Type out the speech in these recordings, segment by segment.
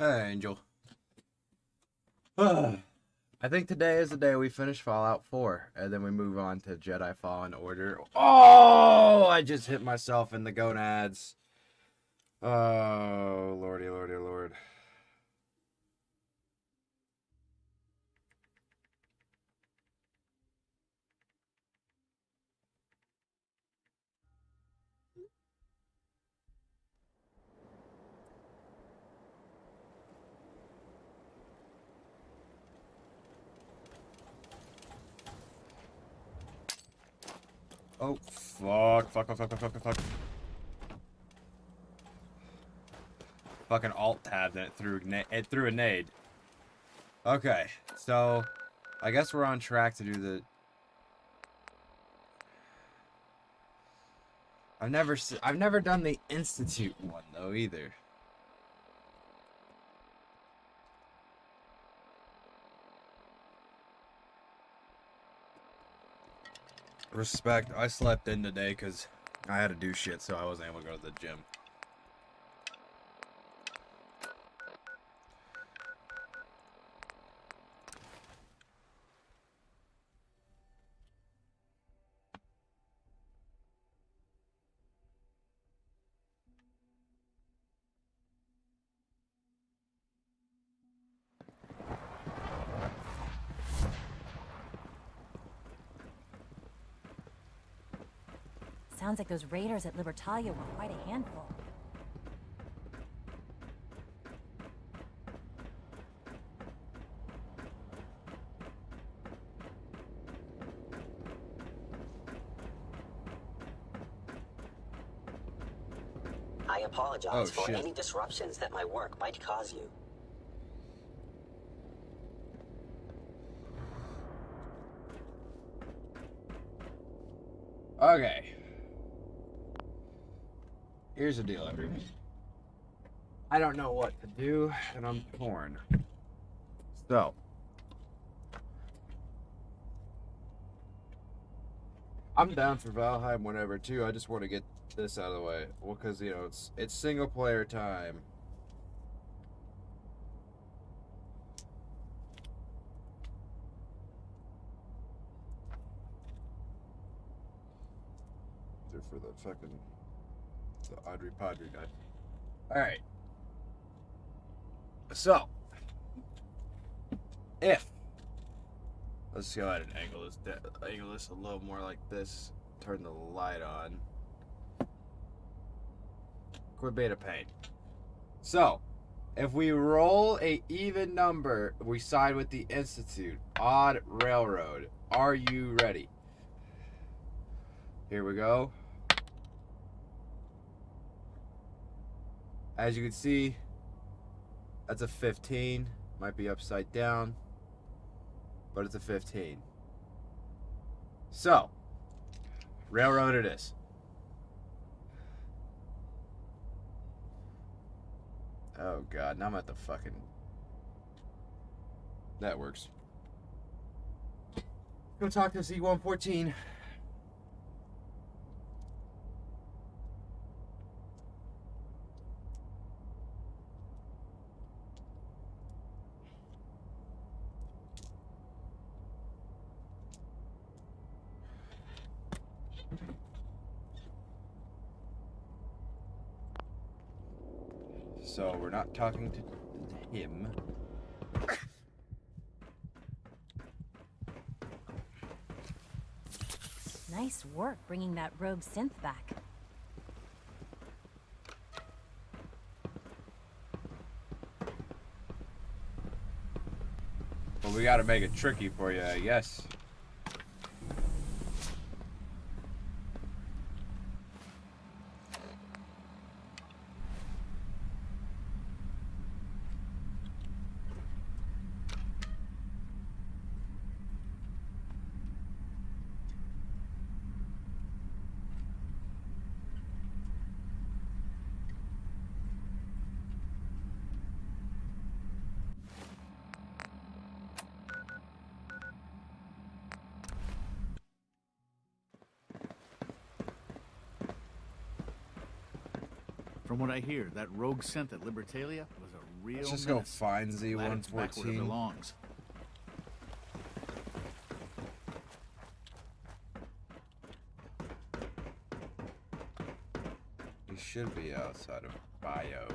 Hey, Angel. I think today is the day we finish Fallout 4, and then we move on to Jedi Fallen Order. Oh, I just hit myself in the gonads. Oh, lordy, lordy, lord. Oh, fuck. Fucking alt-tabbed and it threw a nade. Okay, so I guess we're on track to do the... I've never done the Institute one, though, either. Respect. I slept in today because I had to do shit, so I wasn't able to go to the gym. Sounds like those raiders at Libertalia were quite a handful. I apologize for shit. any disruptions that my work might cause you. Okay. Here's the deal, everyone. I don't know what to do, and I'm torn. So. I'm down for Valheim whenever, too. I just want to get this out of the way. Well, because, you know, it's single-player time. They're for the fucking... the Audrey Padre guy. Alright. So. If. Let's go ahead and angle this a little more like this. Turn the light on. Quit being a pain. So, if we roll a even number, we side with the Institute. Odd railroad. Are you ready? Here we go. As you can see, that's a 15. Might be upside down, but it's a 15. So, railroad it is. Oh god, now I'm at the fucking... That works. Go talk to C-114. So we're not talking to him. Nice work bringing that rogue synth back. Well, we gotta make it tricky for you, I guess. From what I hear, that rogue synth at Libertalia was a real Let's just go menace. find Glad it's back where it Z114. belongs. He should be outside of bio.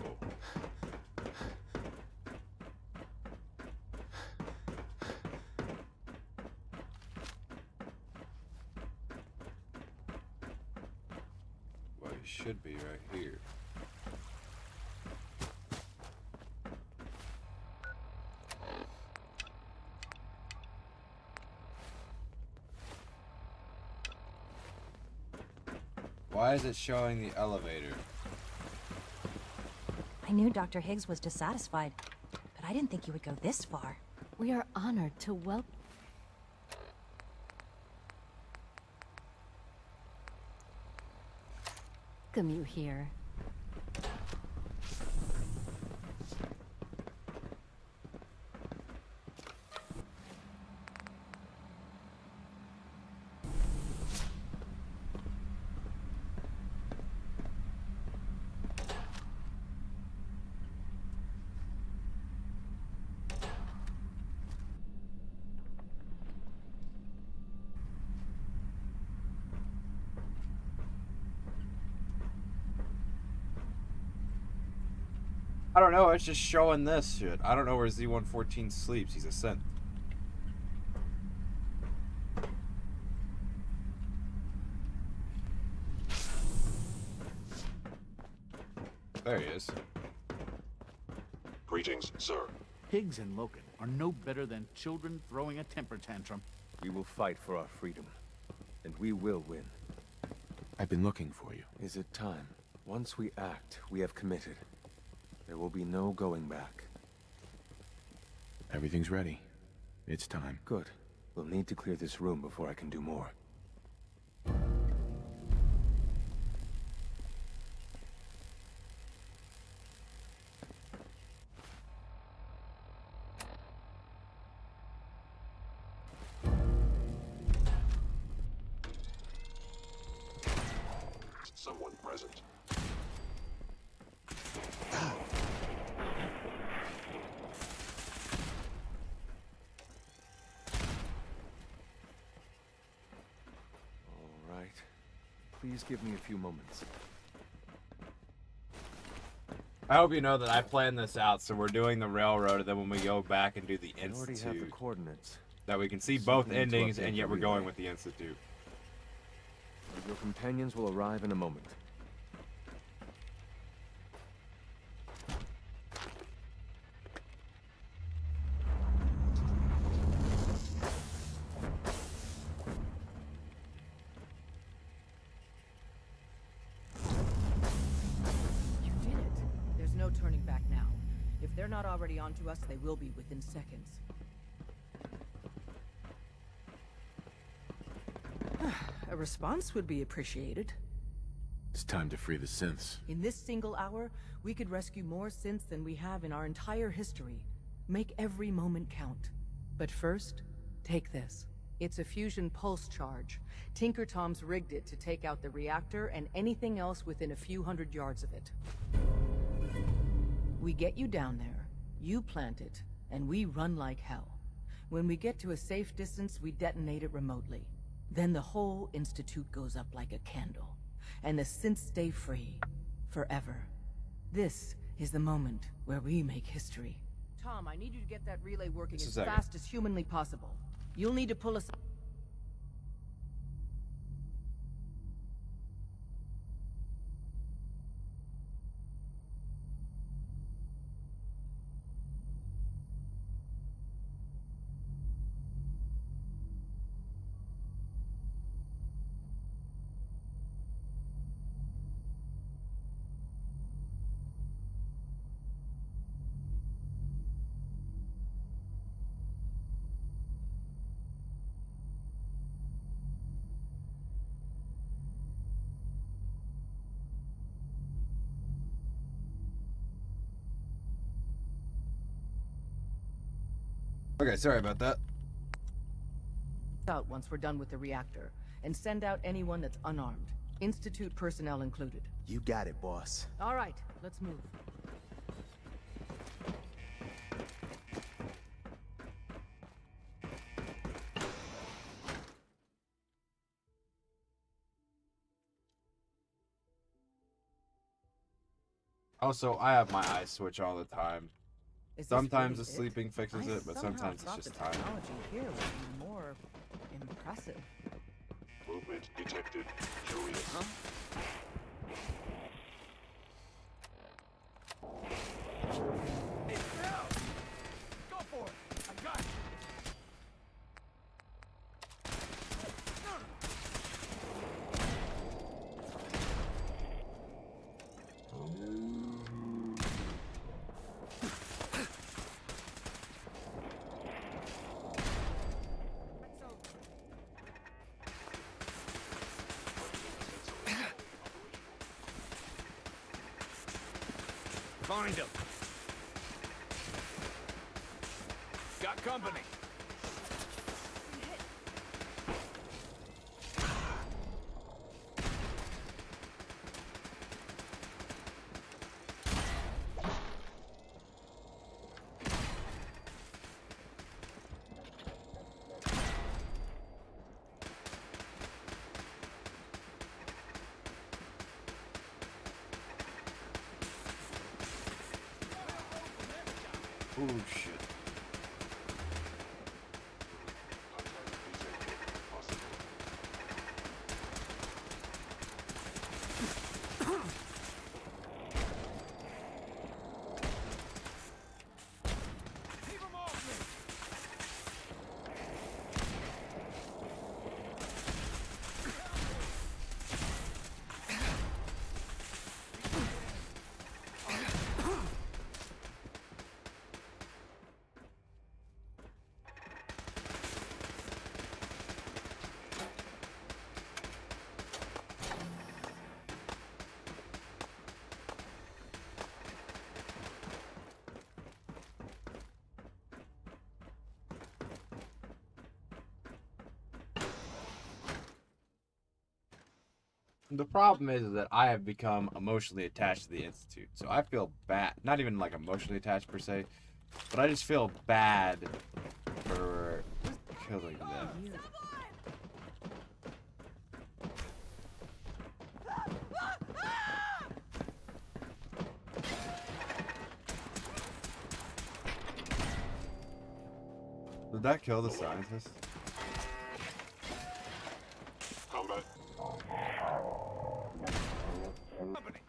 Well, he should be right here. Why is it showing the elevator? I knew Dr. Higgs was dissatisfied, but I didn't think he would go this far. We are honored to welcome you here. I don't know, it's just showing this shit. I don't know where Z114 sleeps. He's a synth. There he is. Greetings, sir. Higgs and Loken are no better than children throwing a temper tantrum. We will fight for our freedom, and we will win. I've been looking for you. Is it time? Once we act, we have committed. There will be no going back. Everything's ready. It's time. Good. We'll need to clear this room before I can do more. Someone present. All right. Please give me a few moments. I hope you know that I planned this out, so we're doing the railroad, and then when we go back and do the I already have the institute, coordinates. that we can see So both we need to endings, update and yet the we're going relay. with the institute. Your companions will arrive in a moment. You did it. There's no turning back now. If they're not already onto us, they will be within seconds. A response would be appreciated. It's time to free the synths. In this single hour, we could rescue more synths than we have in our entire history. Make every moment count. But first, take this. It's a fusion pulse charge. Tinker Tom's rigged it to take out the reactor and anything else within a few hundred yards of it. We get you down there, you plant it, and we run like hell. When we get to a safe distance, we detonate it remotely. Then the whole institute goes up like a candle, and the synths stay free, forever. This is the moment where we make history. Tom, I need you to get that relay working Just a as second. fast as humanly possible. You'll need to pull us... Okay, sorry about that. out once we're done with the reactor, and send out anyone that's unarmed. Institute personnel included. You got it, boss. All right, let's move. Also, I have my eyes switch all the time. Is this Sometimes the really it? sleeping fixes I it, but somehow sometimes it's thought just the time. technology here would be more impressive. Movement detected. Curious. Go for it! I got you! Find him. Got company. Oh shit. Keep him off me! The problem is that I have become emotionally attached to the Institute. So I feel bad. Not even like emotionally attached per se, but I just feel bad for killing them. Did that kill the scientist? Combat. Company.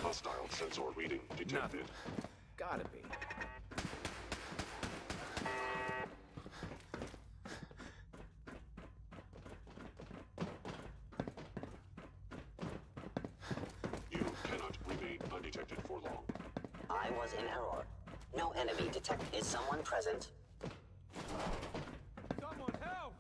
Hostile sensor reading detected. Gotta be. You cannot remain undetected for long. I was in error. No enemy detect. Is someone present? Someone help!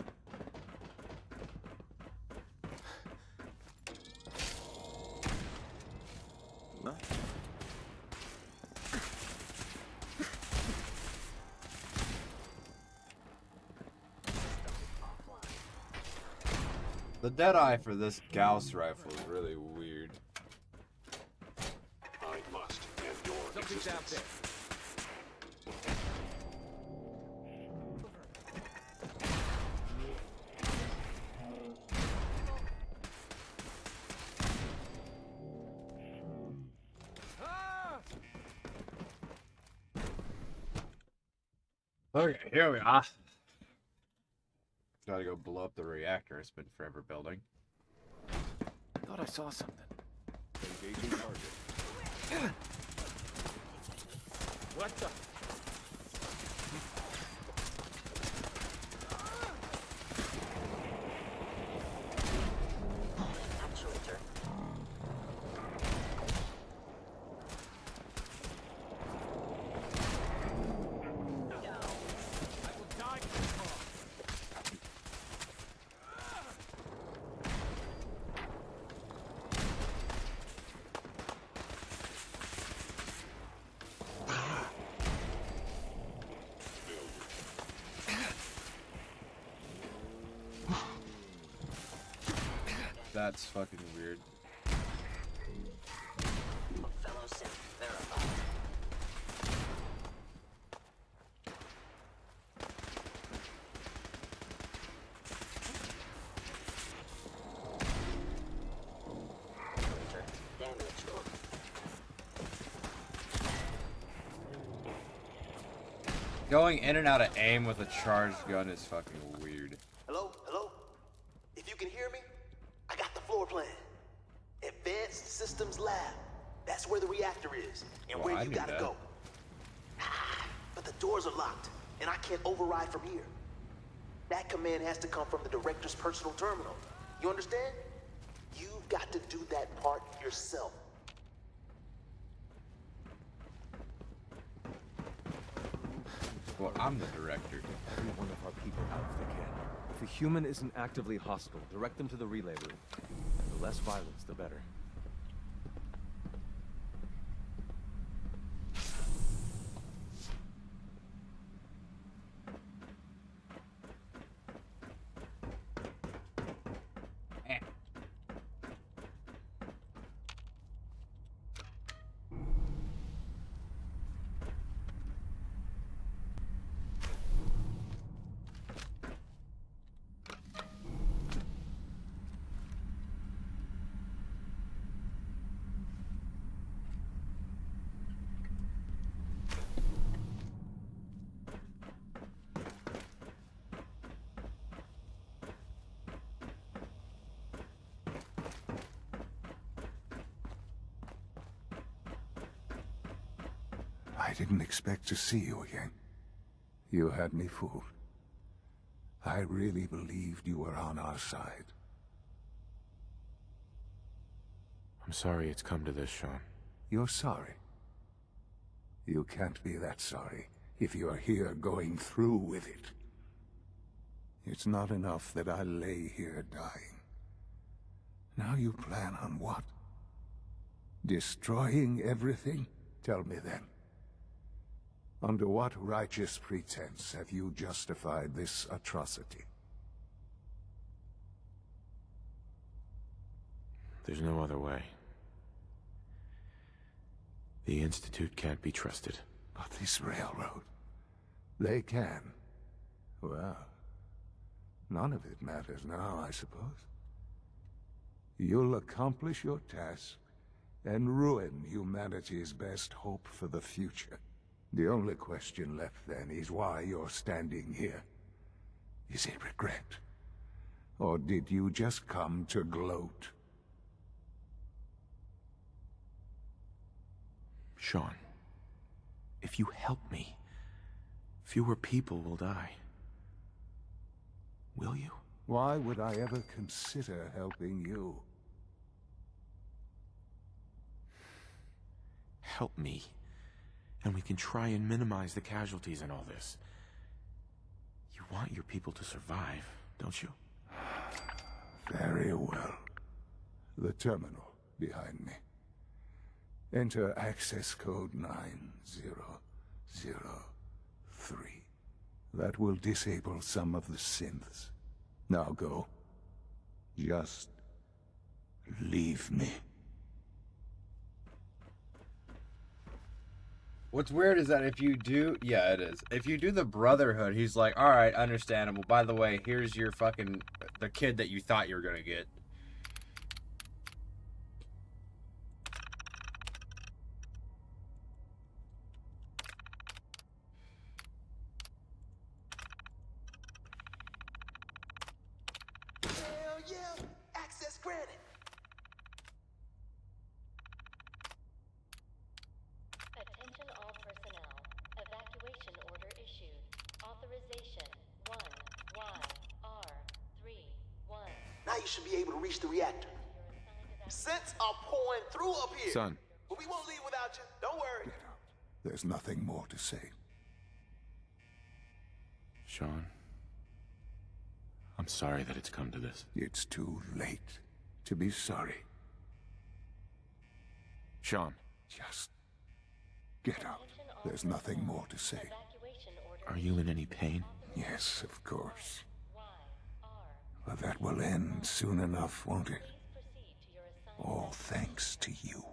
The deadeye for this Gauss rifle is really weird. I must end your Something's out existence. there. Ah! Okay, here we are. Gotta go blow up the reactor it's been forever building. Thought I saw something. Engaging target. What the? Actuator. I will die for this cause. That's fucking weird. Fellow synth verified. Damage. Going in and out of aim with a charged gun is fucking weird. Hello? Hello? If you can hear me, I got the floor plan. Advanced Systems Lab. That's where the reactor is, and Oh, where I you knew gotta that. go. But the doors are locked, and I can't override from here. That command has to come from the director's personal terminal. You understand? You've got to do that part yourself. Well, I'm the director. Every one of our people out if they can. If a human isn't actively hostile, direct them to the relay room. The less violence, the better. Eh. I didn't expect to see you again. You had me fooled. I really believed you were on our side. I'm sorry it's come to this, Sean. You're sorry. You can't be that sorry if you're here going through with it. It's not enough that I lay here dying. Now you plan on what? Destroying everything? Tell me then. Under what righteous pretense have you justified this atrocity? There's no other way. The Institute can't be trusted. But this railroad, they can. Well, none of it matters now, I suppose. You'll accomplish your task and ruin humanity's best hope for the future. The only question left then is why you're standing here. Is it regret? Or did you just come to gloat? Sean, if you help me, fewer people will die. Will you? Why would I ever consider helping you? Help me, and we can try and minimize the casualties in all this. You want your people to survive, don't you? Very well. The terminal behind me. Enter access code 9003. That will disable some of the synths. Now go. Just leave me. What's weird is that if you do, yeah, it is. If you do the Brotherhood, he's like, all right, understandable. By the way, here's your fucking, the kid that you thought you were gonna get. Hell yeah! Access granted! Attention all personnel. Evacuation order issued. Authorization 1YR31. Now you should be able to reach the reactor. Scents are pouring through up here. Son. But we won't leave without you. Don't worry. Get out. There's nothing more to say. Sean, I'm sorry that it's come to this. It's too late to be sorry. Sean, Just get out. There's nothing more to say. Evacuation order are you in any pain? Yes, of course. YR. But that will end soon enough, won't it? Please all thanks to you.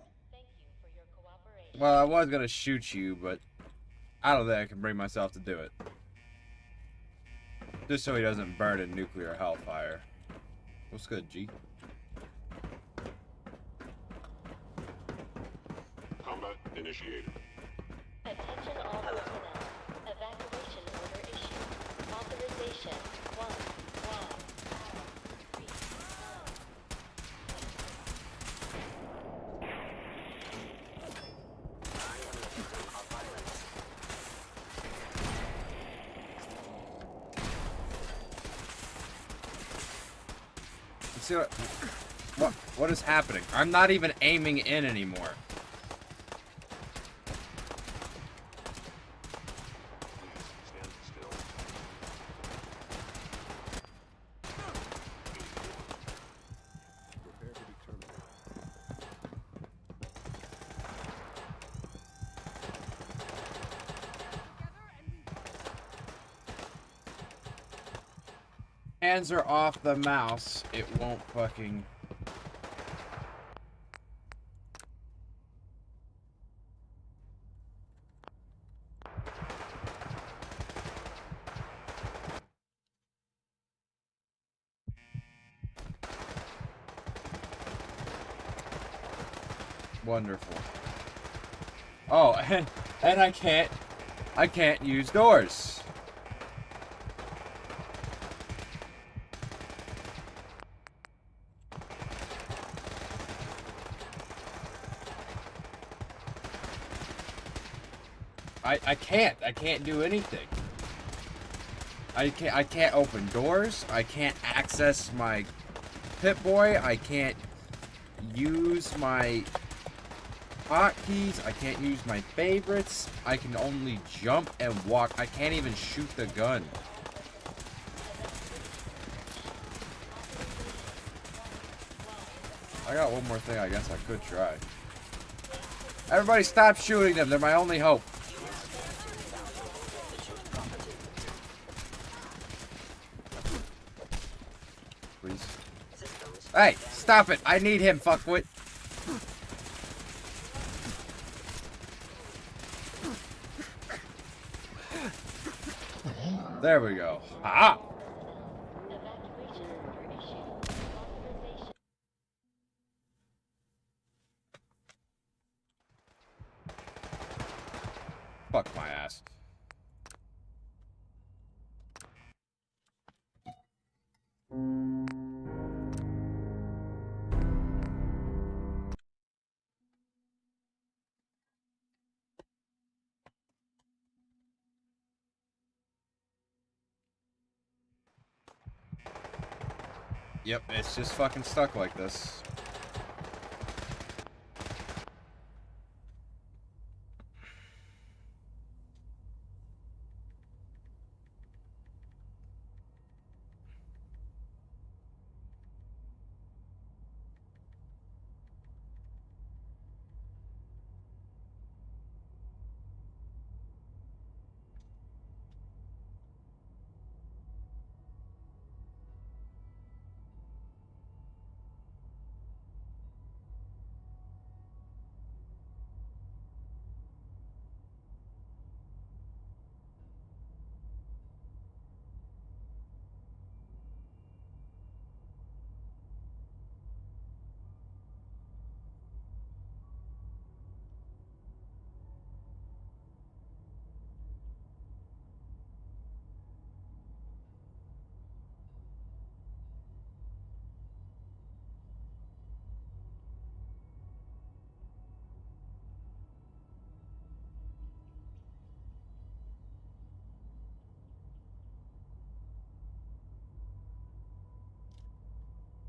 Well, I was gonna shoot you, but I don't think I can bring myself to do it. Just so he doesn't burn in nuclear hellfire. What's good, G? Combat initiated. Attention all personnel. Evacuation order issued. Authorization 1-1-3. See what is happening? I'm not even aiming in anymore. Stand still. Prepare to be terminated. Hands are off the mouse. It won't fucking... Wonderful. Oh, and I can't use doors. I can't do anything. I can't open doors. I can't access my Pip-Boy. I can't use my hotkeys. I can't use my favorites. I can only jump and walk. I can't even shoot the gun. I got one more thing I guess I could try. Everybody stop shooting them. They're my only hope. Please. Hey, stop it. I need him, fuckwit. There we go. Ah! Evacuation order issued. Authorization. Fuck my ass. Yep, it's just fucking stuck like this.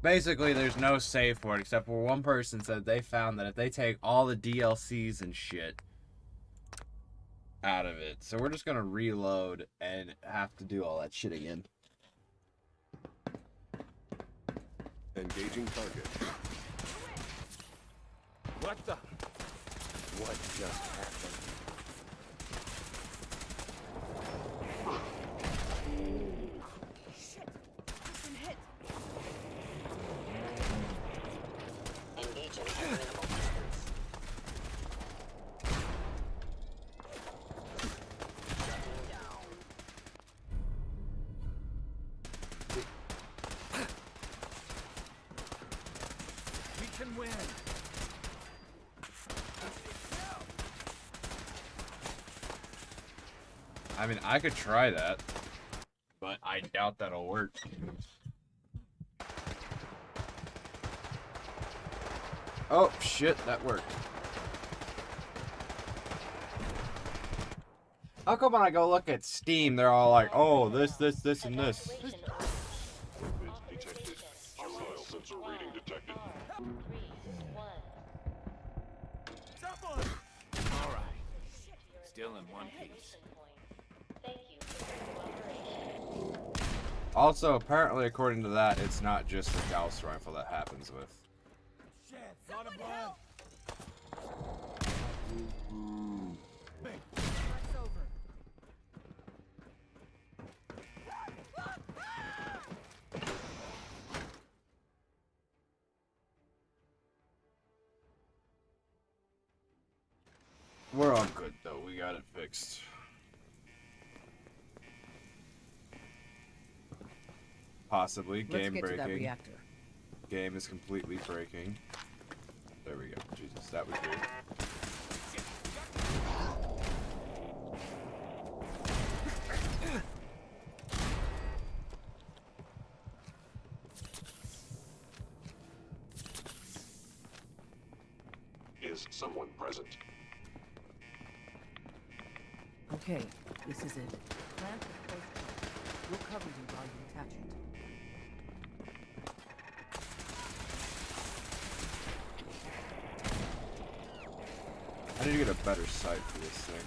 Basically, there's no save for it, except for one person said they found that if they take all the DLCs and shit out of it. So we're just gonna reload and have to do all that shit again. Engaging target. What the? What just happened? Shit! I've been hit! Engaging minimal distance. Shutting down. We can win. I mean, I could try that, but I doubt that'll work. Oh, shit, that worked. How come when I go look at Steam, they're all like, oh, this, and this? Movement detected. Hostile sensor reading detected. All right. Still in one piece. Also, apparently, according to that, it's not just the Gauss rifle that happens with. We're all good, though. We got it fixed. Possibly. Let's Game get to that breaking. reactor. Game is completely breaking. There we go. Jesus, that was weird. Is someone present? Okay, this is it. Plant the close. We'll cover you while you attach it. I need to get a better sight for this thing.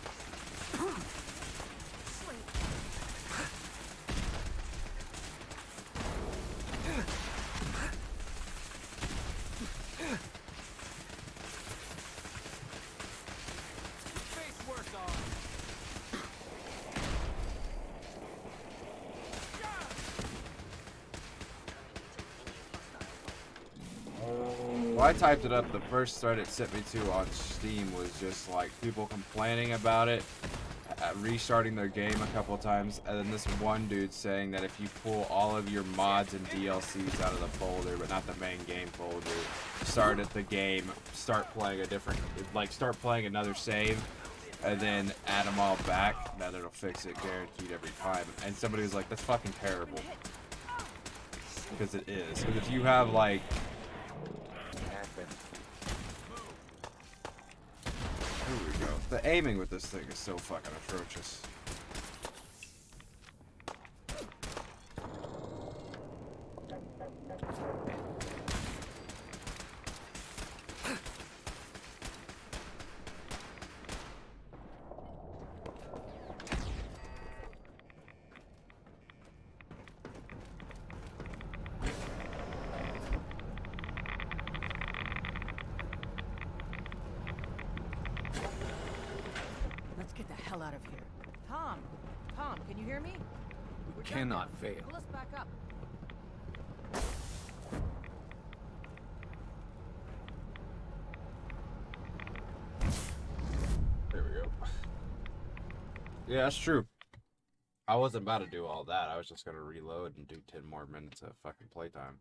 When I typed it up, the first thread it sent me to on Steam was just like people complaining about it, restarting their game a couple times, and then this one dude saying that if you pull all of your mods and DLCs out of the folder, but not the main game folder, start at the game, start playing a different, like start playing another save, and then add them all back, that it'll fix it guaranteed every time. And somebody was like, that's fucking terrible. Because it is. Because if you have like, here we go. The aiming with this thing is so fucking atrocious. Let's get the hell out of here. Tom, can you hear me? We cannot fail. Pull us back up. There we go. Yeah, that's true. I wasn't about to do all that. I was just gonna reload and do 10 more minutes of fucking playtime.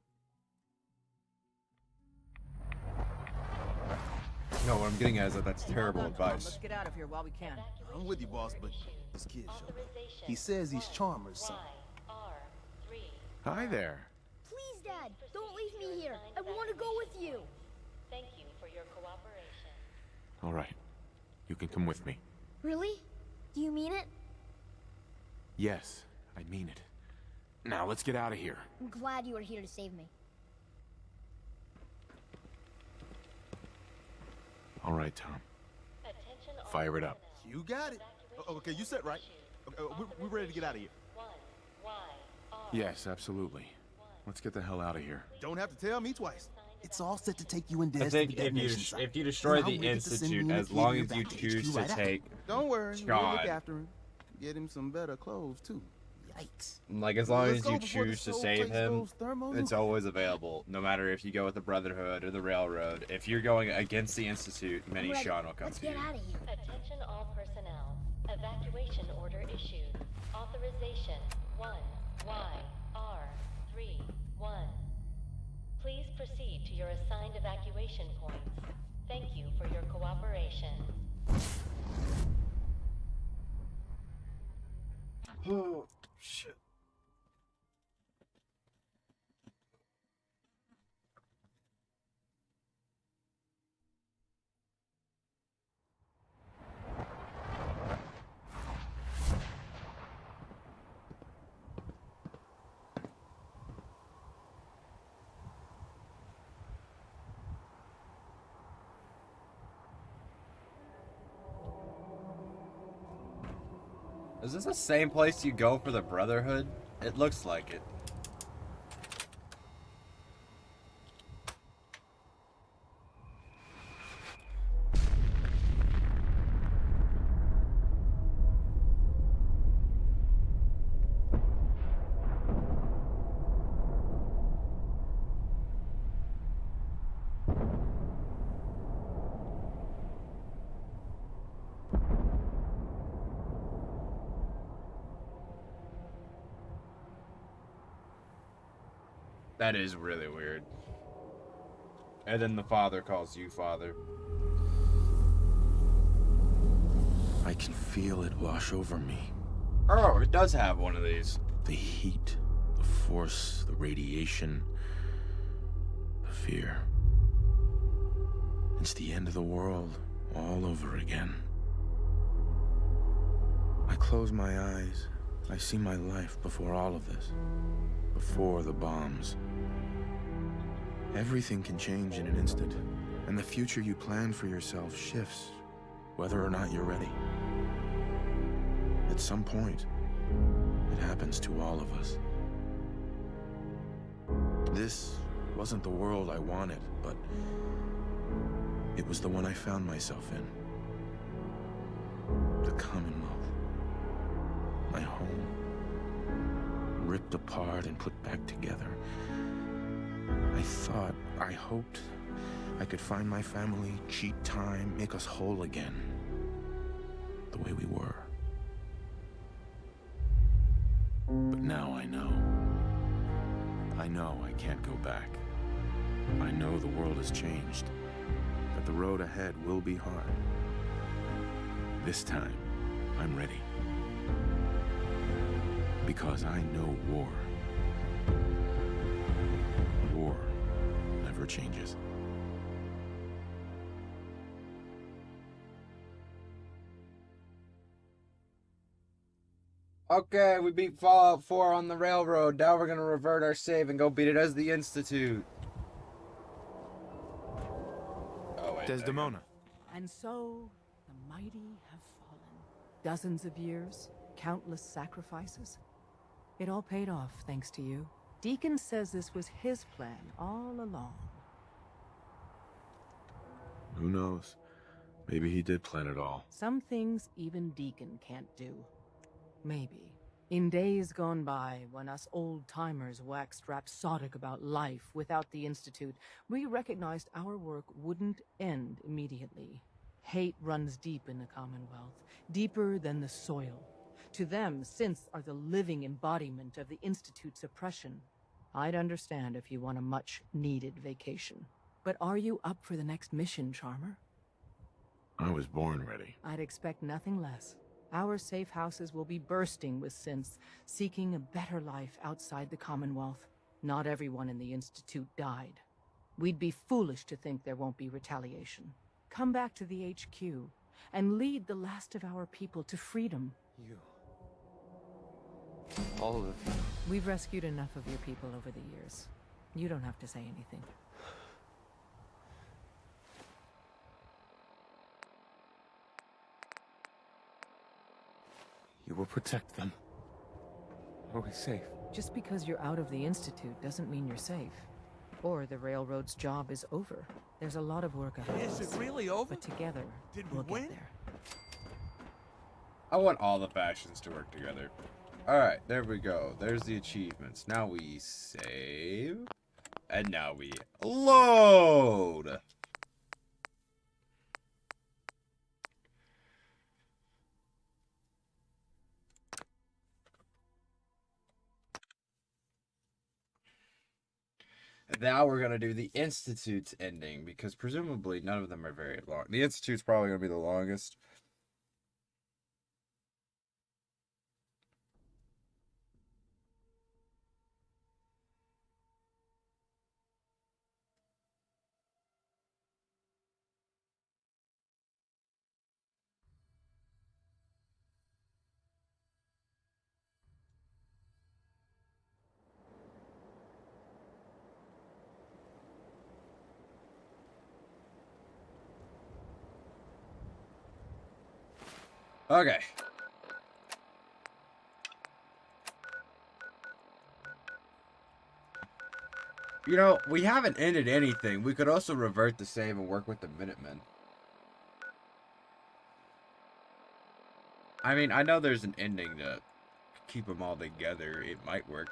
No, what I'm getting at is that that's terrible advice. Let's get out of here while we can. I'm with you, boss, but this kid showed up. He says he's charmer or something. Hi there. Please, Dad, don't leave me here. I want to go with you. Thank you for your cooperation. All right. You can come with me. Really? Do you mean it? Yes, I mean it. Now, let's get out of here. I'm glad you are here to save me. All right, Tom. Fire it up. You got it. Okay, you set right. We're ready to get out of here. Yes, absolutely. Let's get the hell out of here. Don't have to tell me twice. It's all set to take you and Des I to think the detonation site. if you destroy Then the I'll wait to send Institute, me and as the long kid as you back to HQ choose to right after. take Don't worry, we'll God. look after him. Get him some better clothes too. Yikes. Like, as long Let's as go you before the choose to soul save takes him, those thermo it's always available. No matter if you go with the Brotherhood or the Railroad. If you're going against the Institute, Many Ready. Sean will come Let's to you. get out of here. Attention all personnel. Evacuation order issued. Authorization 1YR31. Please proceed to your assigned evacuation points. Thank you for your cooperation. Oh, shit. Is this the same place you go for the Brotherhood? It looks like it. That is really weird. And then the father calls you father. I can feel it wash over me. Oh, it does have one of these. The heat, the force, the radiation, the fear. It's the end of the world all over again. I close my eyes. I see my life before all of this. Before the bombs. Everything can change in an instant, and the future you plan for yourself shifts, whether or not you're ready. At some point, it happens to all of us. This wasn't the world I wanted, but it was the one I found myself in. The Commonwealth. My home. Ripped apart and put back together. I hoped I could find my family, cheat time, make us whole again. The way we were. But now I know. I know I can't go back. I know the world has changed. That the road ahead will be hard. This time, I'm ready. Because I know war. War never changes. Okay, we beat Fallout 4 on the Railroad. Now we're gonna revert our save and go beat it as the Institute. Oh, wait. Desdemona. And so, the mighty have fallen. Dozens of years, countless sacrifices. It all paid off, thanks to you. Deacon says this was his plan all along. Who knows? Maybe he did plan it all. Some things even Deacon can't do. Maybe. In days gone by, when us old-timers waxed rhapsodic about life without the Institute, we recognized our work wouldn't end immediately. Hate runs deep in the Commonwealth, deeper than the soil. To them, synths are the living embodiment of the Institute's oppression. I'd understand if you want a much-needed vacation. But are you up for the next mission, Charmer? I was born ready. I'd expect nothing less. Our safe houses will be bursting with synths, seeking a better life outside the Commonwealth. Not everyone in the Institute died. We'd be foolish to think there won't be retaliation. Come back to the HQ, and lead the last of our people to freedom. You. All of you. We've rescued enough of your people over the years. You don't have to say anything. You will protect them. Are we safe? Just because you're out of the Institute doesn't mean you're safe. Or the Railroad's job is over. There's a lot of work ahead of us. Is it really over? But together, Did we we'll win? get there. I want all the factions to work together. Alright, there we go. There's the achievements. Now we save. And now we load! Now we're going to do the Institute's ending, because presumably none of them are very long. The Institute's probably going to be the longest. Okay. You know, we haven't ended anything. We could also revert the save and work with the Minutemen. I mean, I know there's an ending to keep them all together. It might work.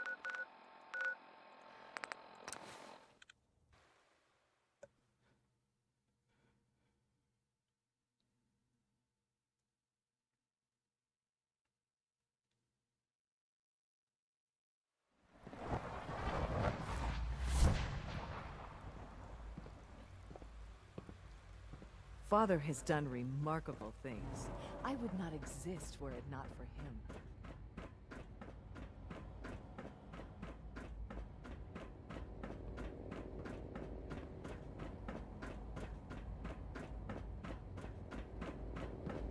Father has done remarkable things. I would not exist were it not for him.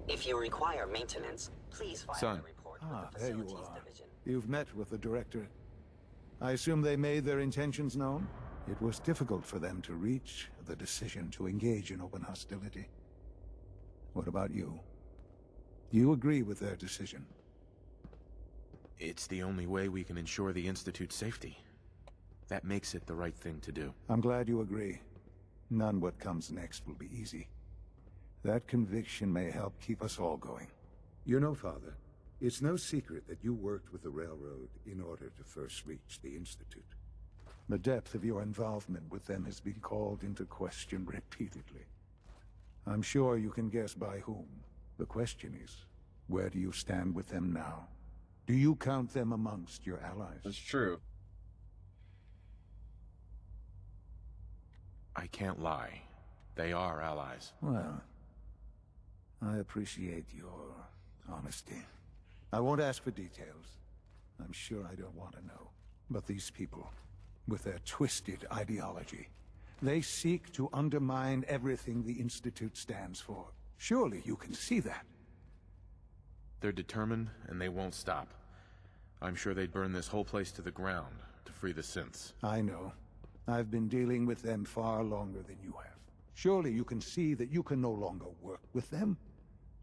If you require maintenance, please file Son. a report Ah, with the there you Facilities are. Division. You've met with the Directorate. I assume they made their intentions known? It was difficult for them to reach the decision to engage in open hostility. What about you? Do you agree with their decision? It's the only way we can ensure the Institute's safety. That makes it the right thing to do. I'm glad you agree. None what comes next will be easy. That conviction may help keep us all going. You know, Father, it's no secret that you worked with the Railroad in order to first reach the Institute. The depth of your involvement with them has been called into question repeatedly. I'm sure you can guess by whom. The question is, where do you stand with them now? Do you count them amongst your allies? That's true. I can't lie. They are allies. Well, I appreciate your honesty. I won't ask for details. I'm sure I don't want to know. But these people, with their twisted ideology, they seek to undermine everything the Institute stands for. Surely you can see that. They're determined, and they won't stop. I'm sure they'd burn this whole place to the ground to free the synths. I know. I've been dealing with them far longer than you have. Surely you can see that you can no longer work with them.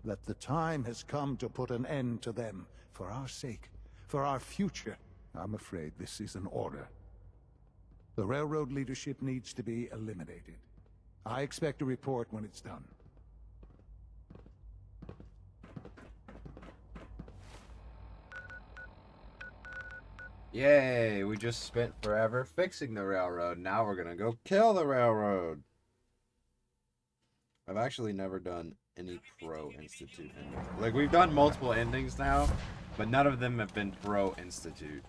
That the time has come to put an end to them, for our sake, for our future. I'm afraid this is an order. The Railroad leadership needs to be eliminated. I expect a report when it's done. Yay, we just spent forever fixing the Railroad. Now we're gonna go kill the Railroad. I've actually never done any pro-Institute endings. Like, we've done multiple endings now, but none of them have been pro-Institute.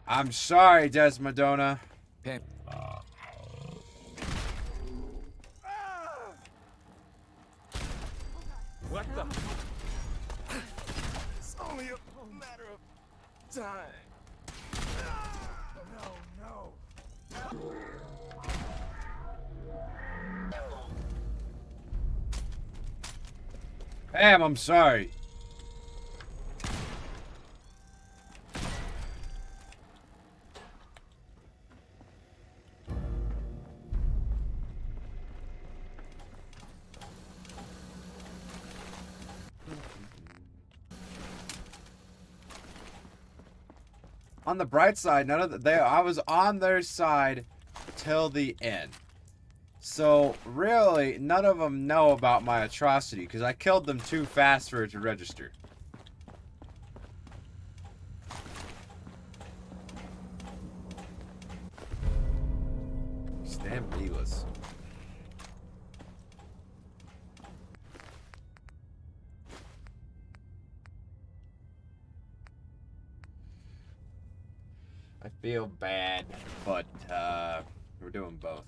I'm sorry, Desmodona. Okay. What the? It's only a matter of time. No. Pam, I'm sorry. On the bright side, I was on their side till the end. So, really, none of them know about my atrocity, because I killed them too fast for it to register. was. I feel bad, but we're doing both.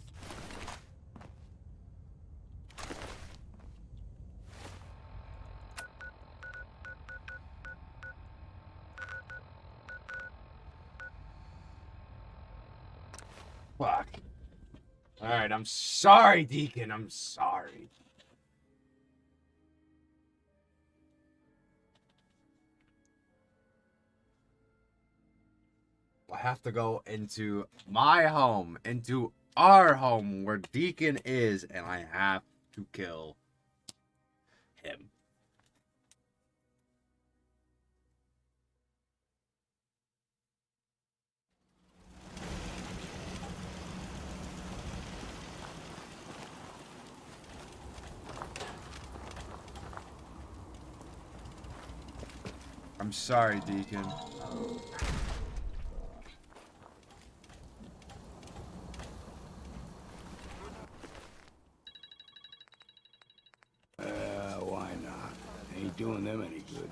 Fuck. Alright, I'm sorry, Deacon. I'm sorry. I have to go into my home, into our home where Deacon is, and I have to kill him. I'm sorry, Deacon. Why not? Ain't doing them any good.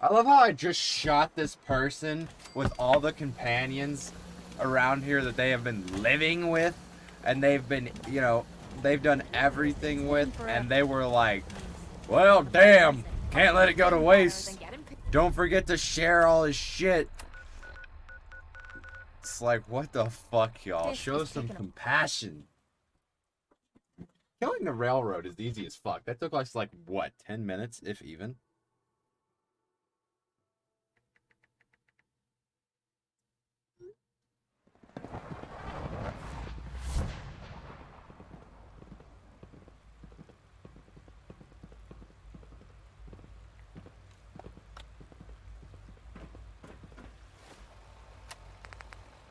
I love how I just shot this person with all the companions around here that they have been living with, and they've been, you know, they've done everything with, and they were like, well, damn, can't let it go to waste. Don't forget to share all his shit. It's like, what the fuck, y'all? Show some compassion. Killing the railroad is easy as fuck. That took us like, what, 10 minutes, if even?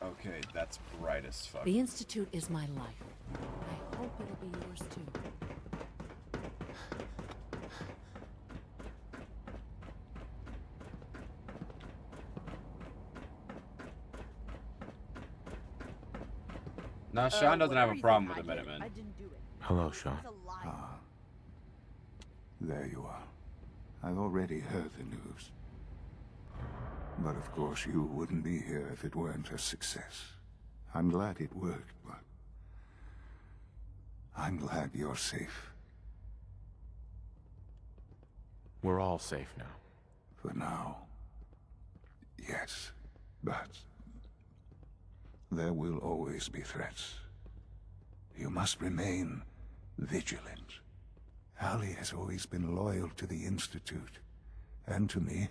Okay, that's bright as fuck. The Institute is my life. I hope it'll be yours too. No, Sean doesn't have a problem with the Minutemen. Hello, Sean. Ah. There you are. I've already heard the news. But of course you wouldn't be here if it weren't a success. I'm glad it worked, but I'm glad you're safe. We're all safe now. For now. Yes, but there will always be threats. You must remain vigilant. Allie has always been loyal to the Institute, and to me.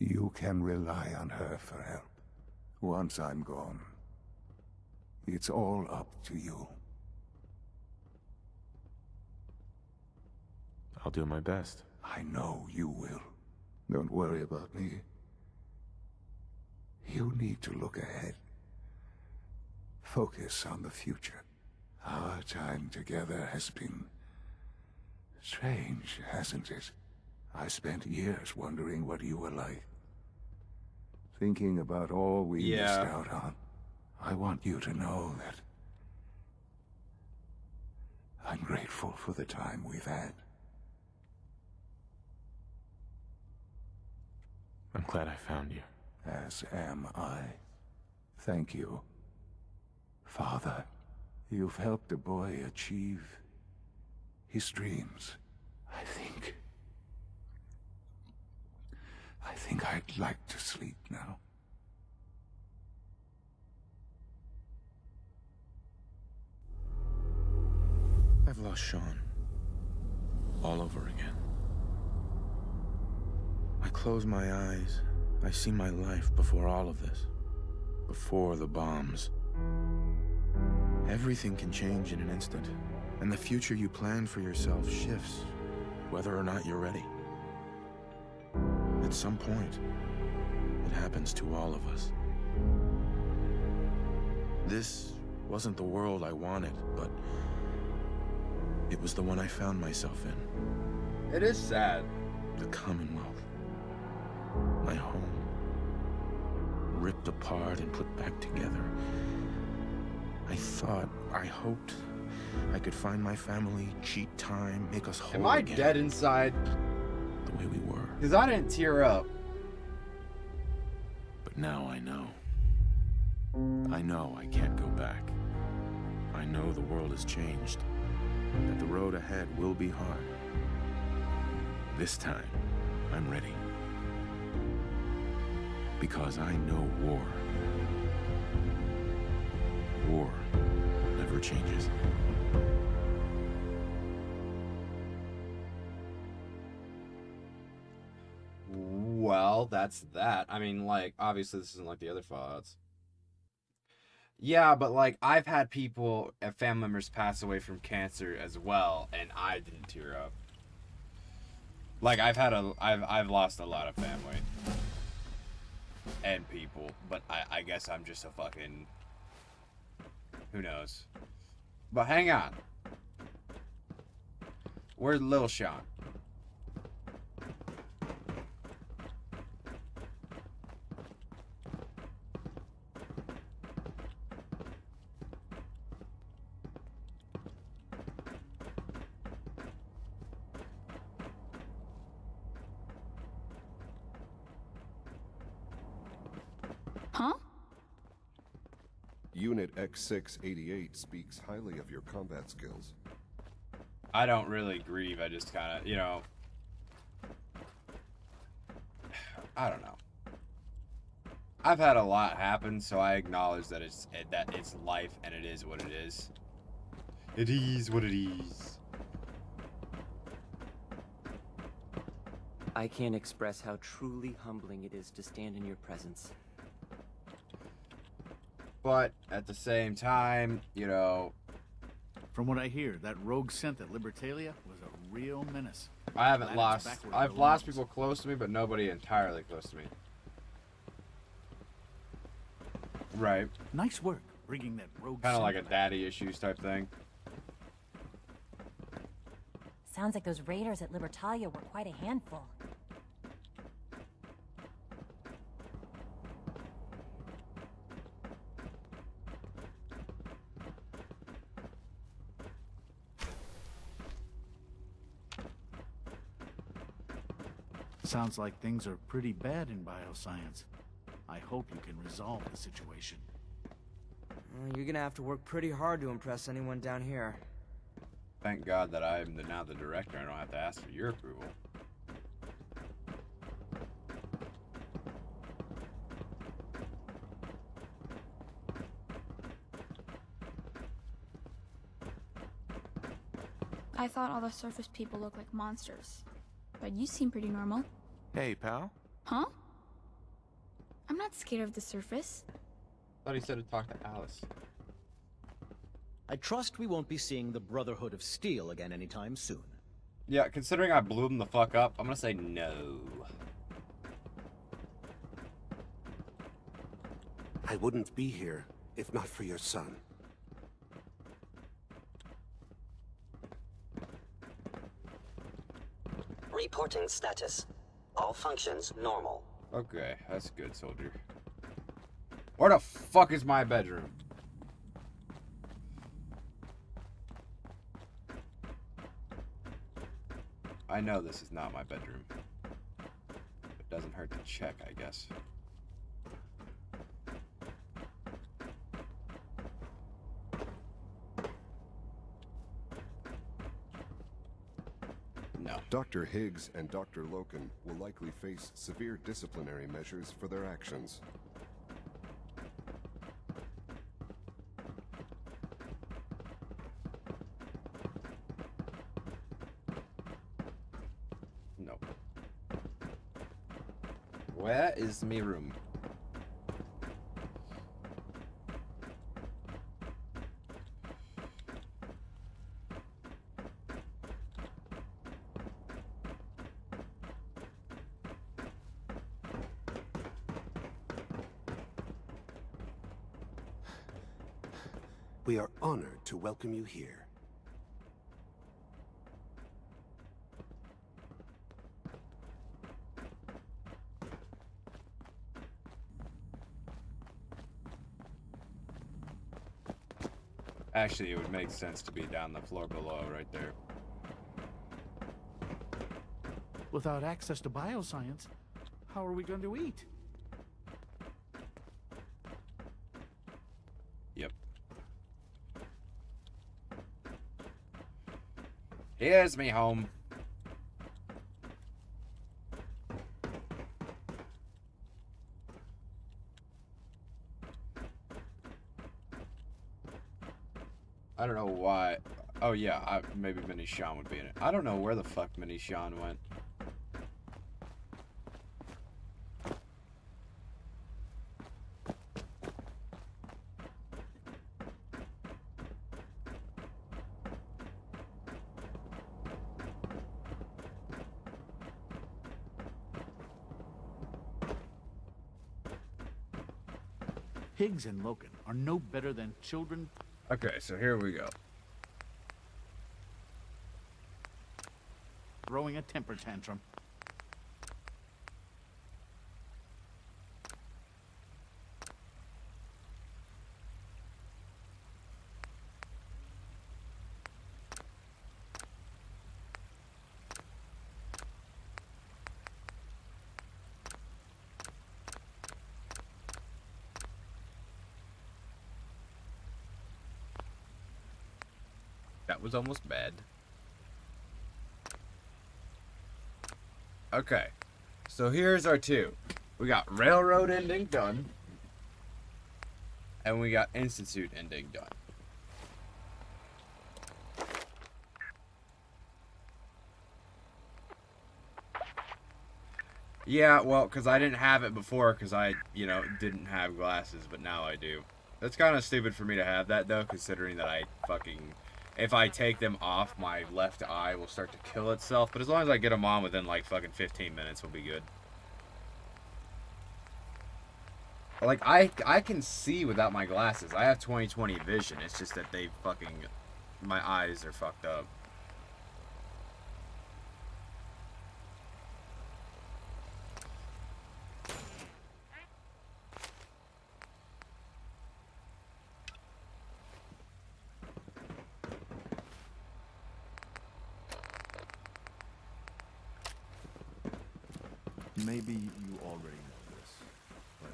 You can rely on her for help. Once I'm gone, it's all up to you. I'll do my best. I know you will. Don't worry about me. You need to look ahead. Focus on the future. Our time together has been strange, hasn't it? I spent years wondering what you were like. Thinking about all we missed out on. I want you to know that I'm grateful for the time we've had. I'm glad I found you. As am I. Thank you. Father, you've helped a boy achieve his dreams. I think I'd like to sleep now. I've lost Sean. All over again. I close my eyes. I see my life before all of this. Before the bombs. Everything can change in an instant. And the future you plan for yourself shifts, whether or not you're ready. At some point, it happens to all of us. This wasn't the world I wanted, but it was the one I found myself in. It is sad. The Commonwealth. My home. Ripped apart and put back together. I thought, I hoped I could find my family, cheat time, make us whole Am I again, dead inside? the way we were. Because I didn't tear up. But now I know. I know I can't go back. I know the world has changed, that the road ahead will be hard. This time, I'm ready. Because I know war. War never changes. Well, that's that. I mean, like, obviously this isn't like the other Fallouts. Yeah, but like, I've had people, family members pass away from cancer as well, and I didn't tear up. Like, I've lost a lot of family. And people, but I guess I'm just a fucking, who knows. But hang on. Where's Lil Sean? Huh? Unit X688 speaks highly of your combat skills. I don't really grieve. I just kind of, you know, I don't know. I've had a lot happen, so I acknowledge that it's life and it is what it is. It is what it is. I can't express how truly humbling it is to stand in your presence. But at the same time, you know, From what I hear, that rogue synth at Libertalia was a real menace. I haven't Glad lost. it's back where it I've lost belongs. people close to me, but nobody entirely close to me. Right. Nice work bringing that rogue Kind of synth like a back. daddy issues type thing. Sounds like those raiders at Libertalia were quite a handful. Sounds like things are pretty bad in bioscience. I hope you can resolve the situation. You're gonna have to work pretty hard to impress anyone down here. Thank God that I'm now the director. I don't have to ask for your approval. I thought all the surface people looked like monsters. But you seem pretty normal. Hey, pal. Huh? I'm not scared of the surface. Thought he said to talk to Alice. I trust we won't be seeing the Brotherhood of Steel again anytime soon. Yeah, considering I blew him the fuck up, I'm gonna say no. I wouldn't be here if not for your son. Reporting status. All functions normal. Okay, that's good, soldier. Where the fuck is my bedroom? I know this is not my bedroom. It doesn't hurt to check, I guess. No. Dr. Higgs and Dr. Loken will likely face severe disciplinary measures for their actions. No. Where is me room? We are honored to welcome you here. Actually, it would make sense to be down the floor below, right there. Without access to bioscience, how are we going to eat? Yep. Here's me home. I don't know why. Oh yeah, maybe Mini Sean would be in it. I don't know where the fuck Mini Sean went. Higgs and Loken are no better than children. Okay, so here we go. Throwing a temper tantrum. That was almost bad. Okay, so here's our two. We got Railroad ending done, and we got Institute ending done. Yeah, well, because I didn't have it before, because I, you know, didn't have glasses, but now I do. That's kind of stupid for me to have that, though, considering that I fucking... If I take them off, my left eye will start to kill itself. But as long as I get them on within, like, fucking 15 minutes, we'll be good. Like, I can see without my glasses. I have 20/20 vision. It's just that they fucking... My eyes are fucked up. Maybe you already know this, but,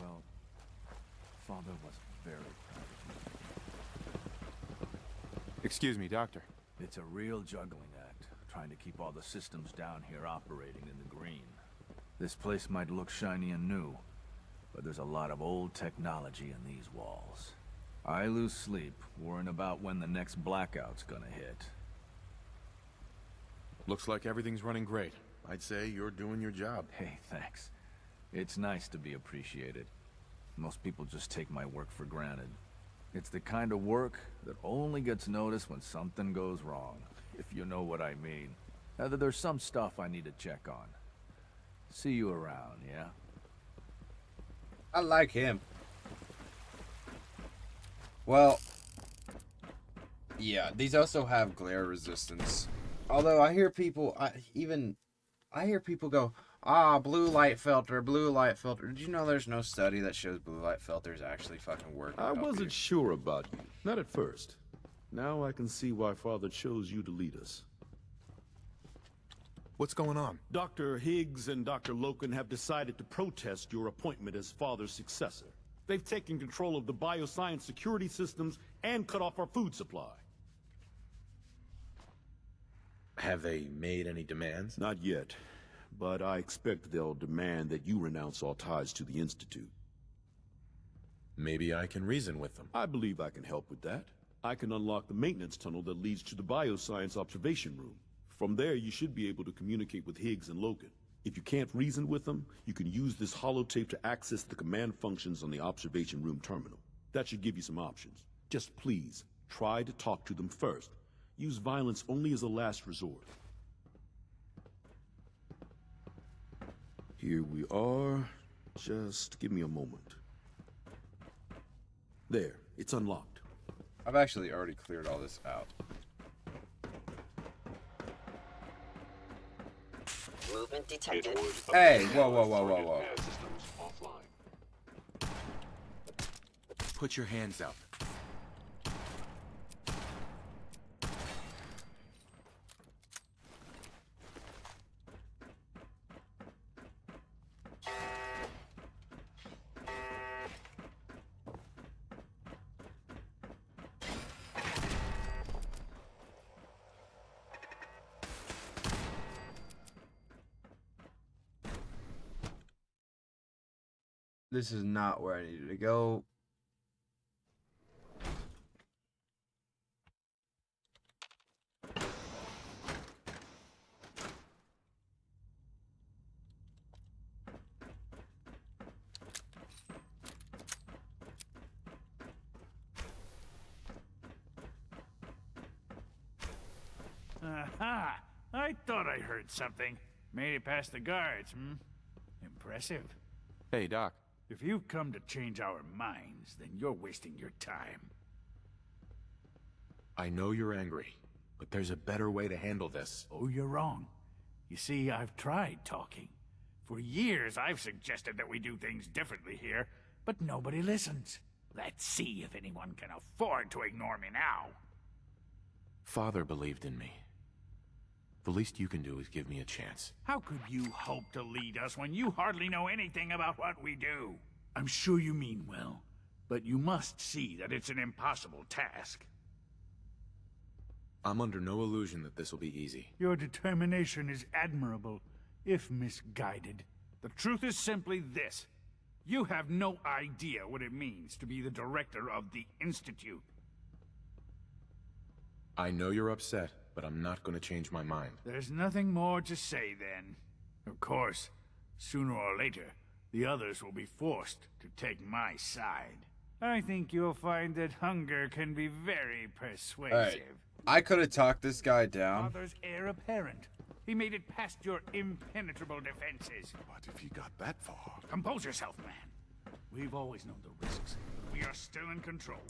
well, Father was very proud of you. Excuse me, Doctor. It's a real juggling act, trying to keep all the systems down here operating in the green. This place might look shiny and new, but there's a lot of old technology in these walls. I lose sleep worrying about when the next blackout's gonna hit. Looks like everything's running great. I'd say you're doing your job. Hey, thanks. It's nice to be appreciated. Most people just take my work for granted. It's the kind of work that only gets noticed when something goes wrong, if you know what I mean. There's some stuff I need to check on. See you around, yeah? I like him. Well, yeah, these also have glare resistance. Although I hear people, I hear people go, blue light filter, blue light filter. Did you know there's no study that shows blue light filters actually fucking work? I wasn't sure about you. Not at first. Now I can see why Father chose you to lead us. What's going on? Dr. Higgs and Dr. Loken have decided to protest your appointment as Father's successor. They've taken control of the bioscience security systems and cut off our food supply. Have they made any demands? Not yet, but I expect they'll demand that you renounce all ties to the Institute. Maybe I can reason with them. I believe I can help with that. I can unlock the maintenance tunnel that leads to the bioscience observation room. From there, you should be able to communicate with Higgs and Loken. If you can't reason with them, you can use this holotape to access the command functions on the observation room terminal. That should give you some options. Just please, try to talk to them first. Use violence only as a last resort. Here we are. Just give me a moment. There, it's unlocked. I've actually already cleared all this out. Movement detected. Hey, whoa, whoa, whoa, whoa, whoa. Put your hands up. This is not where I needed to go. Aha! I thought I heard something. Made it past the guards, hmm? Impressive. Hey, Doc. If you've come to change our minds, then you're wasting your time. I know you're angry, but there's a better way to handle this. Oh, you're wrong. You see, I've tried talking. For years, I've suggested that we do things differently here, but nobody listens. Let's see if anyone can afford to ignore me now. Father believed in me. The least you can do is give me a chance. How could you hope to lead us when you hardly know anything about what we do? I'm sure you mean well, but you must see that it's an impossible task. I'm under no illusion that this will be easy. Your determination is admirable, if misguided. The truth is simply this. You have no idea what it means to be the director of the Institute. I know you're upset, but I'm not going to change my mind. There's nothing more to say then. Of course, sooner or later, the others will be forced to take my side. I think you'll find that hunger can be very persuasive. Alright, I could have talked this guy down. Father's heir apparent. He made it past your impenetrable defenses. But if he got that far... Compose yourself, man. We've always known the risks. We are still in control.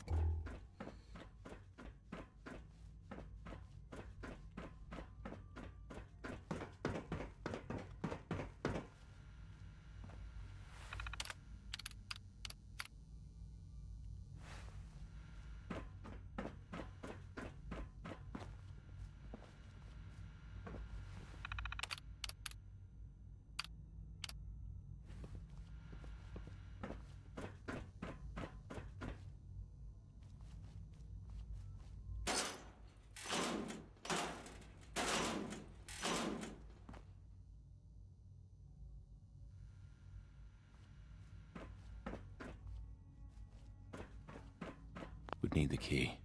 Would need the key.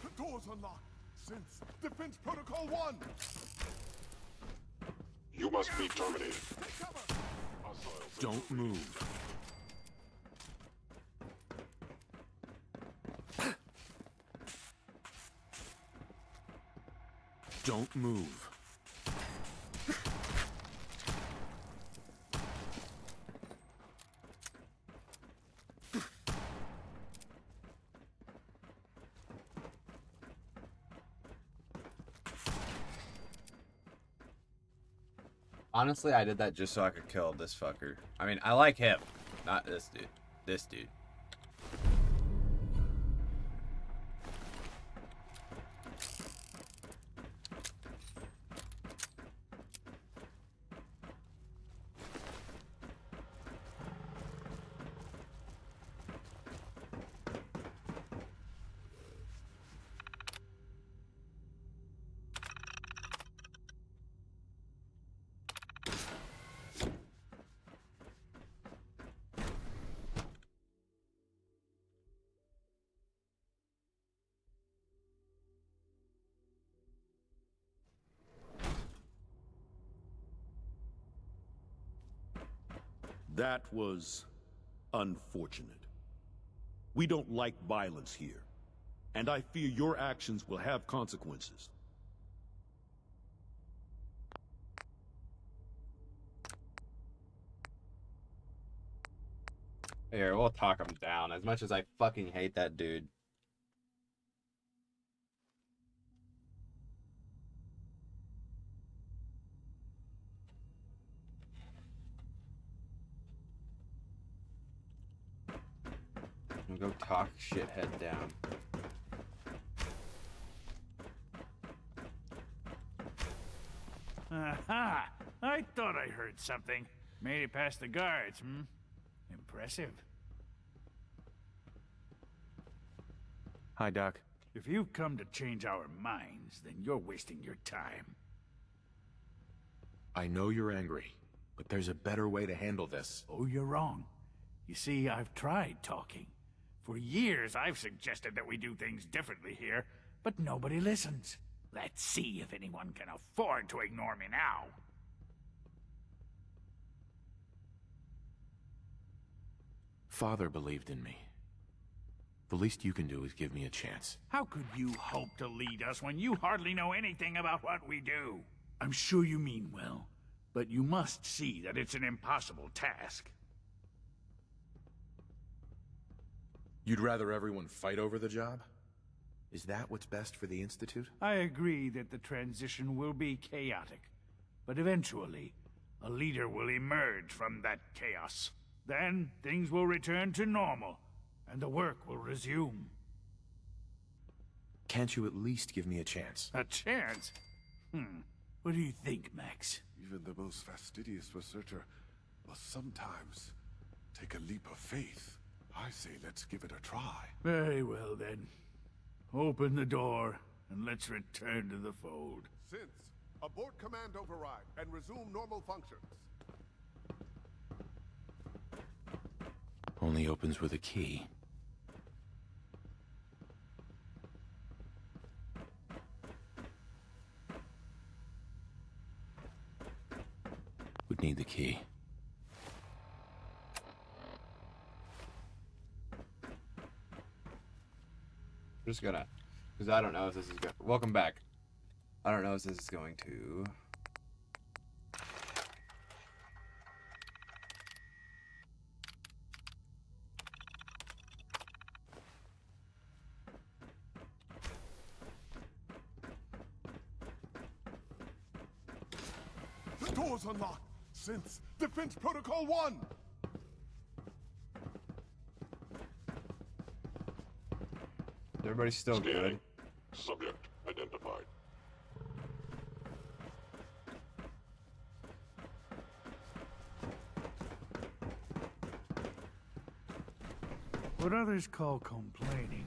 The door's unlocked since Defense Protocol 1! You must be terminated. Don't move. Don't move. Honestly, I did that just so I could kill this fucker. I mean, I like him, not this dude. This dude. That was unfortunate. We don't like violence here, and I fear your actions will have consequences. Here, we'll talk him down. As much as I fucking hate that dude. We'll go talk shithead down. Aha! I thought I heard something. Made it past the guards, hmm? Impressive. Hi, Doc. If you've come to change our minds, then you're wasting your time. I know you're angry, but there's a better way to handle this. Oh, you're wrong. You see, I've tried talking. For years, I've suggested that we do things differently here, but nobody listens. Let's see if anyone can afford to ignore me now. Father believed in me. The least you can do is give me a chance. How could you hope to lead us when you hardly know anything about what we do? I'm sure you mean well, but you must see that it's an impossible task. You'd rather everyone fight over the job? Is that what's best for the Institute? I agree that the transition will be chaotic, but eventually, a leader will emerge from that chaos. Then, things will return to normal, and the work will resume. Can't you at least give me a chance? A chance? What do you think, Max? Even the most fastidious researcher must sometimes take a leap of faith. I say let's give it a try. Very well, then. Open the door, and let's return to the fold. Since, abort command override and resume normal functions. Only opens with a key. Would need the key. I'm just gonna, because I don't know if this is going. Welcome back. I don't know if this is going to. The door's unlocked. Since Defense Protocol 1. Everybody's still good. Subject identified. What others call complaining.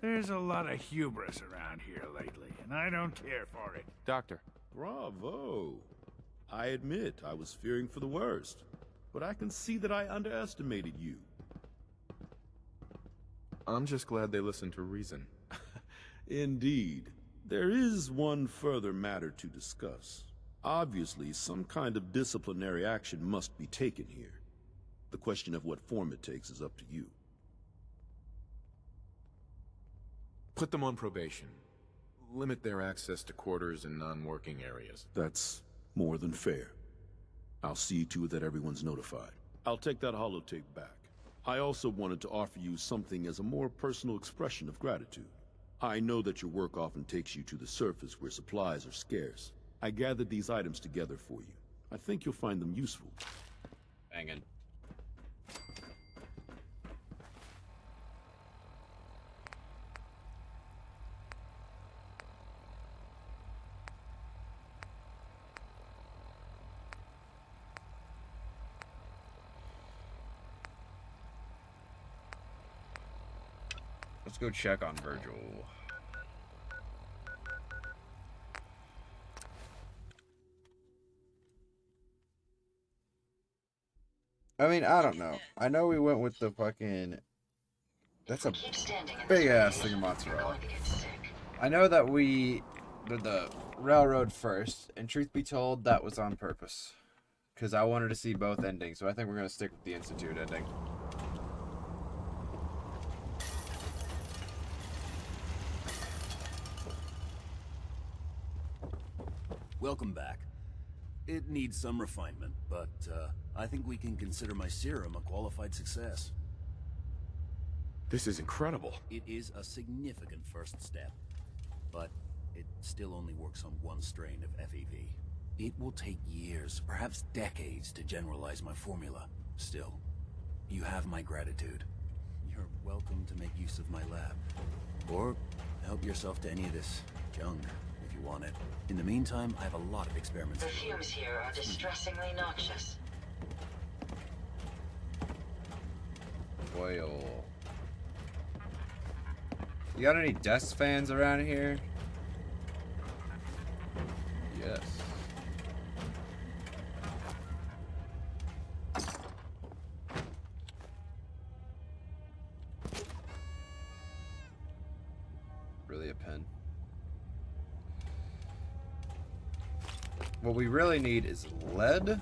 There's a lot of hubris around here lately, and I don't care for it. Doctor. Bravo. I admit I was fearing for the worst, but I can see that I underestimated you. I'm just glad they listened to reason. Indeed. There is one further matter to discuss. Obviously, some kind of disciplinary action must be taken here. The question of what form it takes is up to you. Put them on probation. Limit their access to quarters and non-working areas. That's more than fair. I'll see to it that everyone's notified. I'll take that holotape back. I also wanted to offer you something as a more personal expression of gratitude. I know that your work often takes you to the surface where supplies are scarce. I gathered these items together for you. I think you'll find them useful. Bangin'. Let's go check on Virgil. I mean, I don't know. I know we went with the fucking... That's a big-ass thing of mozzarella. I know that we did the railroad first, and truth be told, that was on purpose. Because I wanted to see both endings, so I think we're going to stick with the Institute ending. Welcome back. It needs some refinement, but I think we can consider my serum a qualified success. This is incredible. It is a significant first step, but it still only works on one strain of FEV. It will take years, perhaps decades, to generalize my formula. Still, you have my gratitude. You're welcome to make use of my lab. Or help yourself to any of this junk, if you want it. In the meantime, I have a lot of experiments. The fumes here are distressingly noxious. Oil. You got any desk fans around here? Yes. Really a pen. What we really need is lead.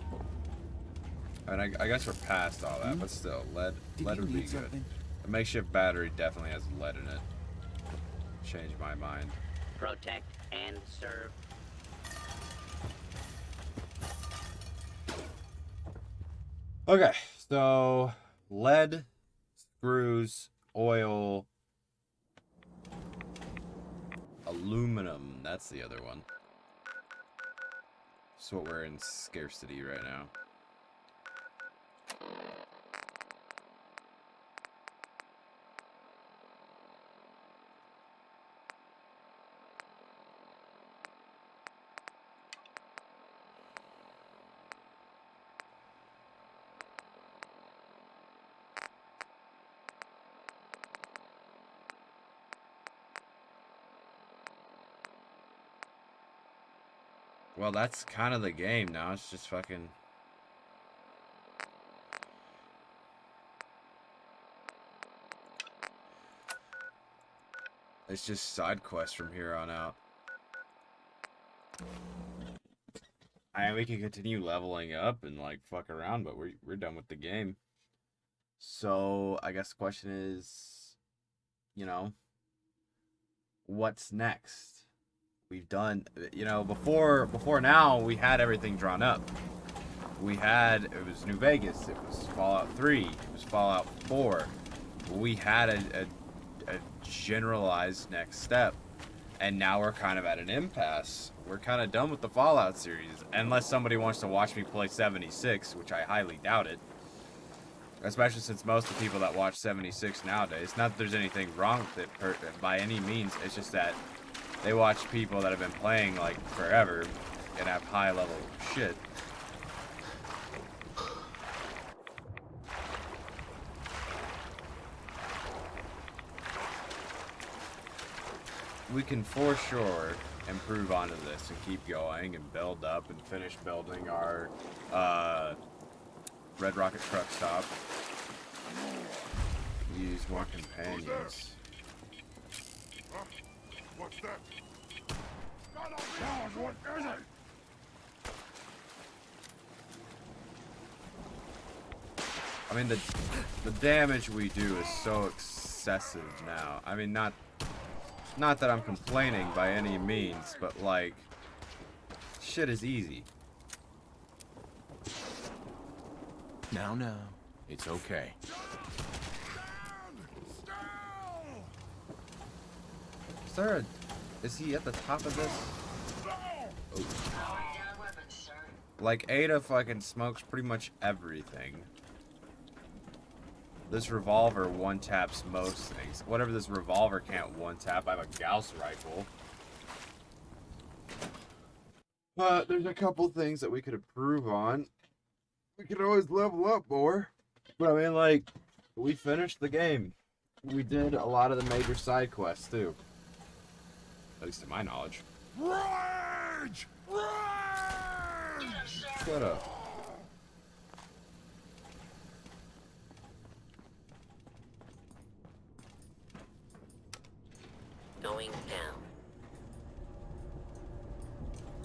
And I guess we're past all that, but still, lead would be good. A makeshift battery definitely has lead in it. Changed my mind. Protect and serve. Okay, so lead, screws, oil, aluminum. That's the other one. That's what we're in scarcity right now. Well, that's kind of the game now. It's just fucking... It's just side quests from here on out. I mean, we can continue leveling up and, like, fuck around, but we're done with the game. So, I guess the question is, you know, what's next? We've done, you know, before now, we had everything drawn up. We had, it was New Vegas, it was Fallout 3, it was Fallout 4. We had a generalized next step, and now we're kind of at an impasse. We're kind of done with the Fallout series, unless somebody wants to watch me play 76, which I highly doubt it. Especially since most of the people that watch 76 nowadays, not that there's anything wrong with it by any means, it's just that they watch people that have been playing like forever and have high level shit. We can for sure improve onto this and keep going and build up and finish building our Red Rocket truck stop. Use more companions. What's that? God, what is it? I mean, the damage we do is so excessive now. I mean, not that I'm complaining by any means, but like, shit is easy. Now, it's okay. Is he at the top of this? Oh. Like, Ada fucking smokes pretty much everything. This revolver one-taps most things. Whatever this revolver can't one-tap, I have a Gauss rifle. But there's a couple things that we could improve on. We could always level up more. But I mean, like, we finished the game. We did a lot of the major side quests, too. At least to my knowledge. Rage! Rage! Shut up. going down.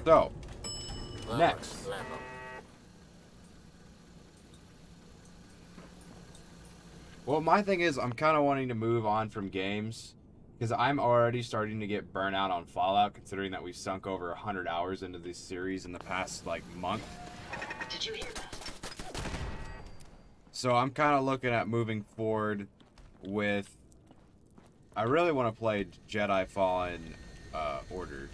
So, Lower next. level. Well, my thing is, I'm kind of wanting to move on from games because I'm already starting to get burnt out on Fallout, considering that we've sunk over 100 hours into this series in the past, like, month. Did you hear that? So I'm kind of looking at moving forward with... I really want to play Jedi Fallen Order.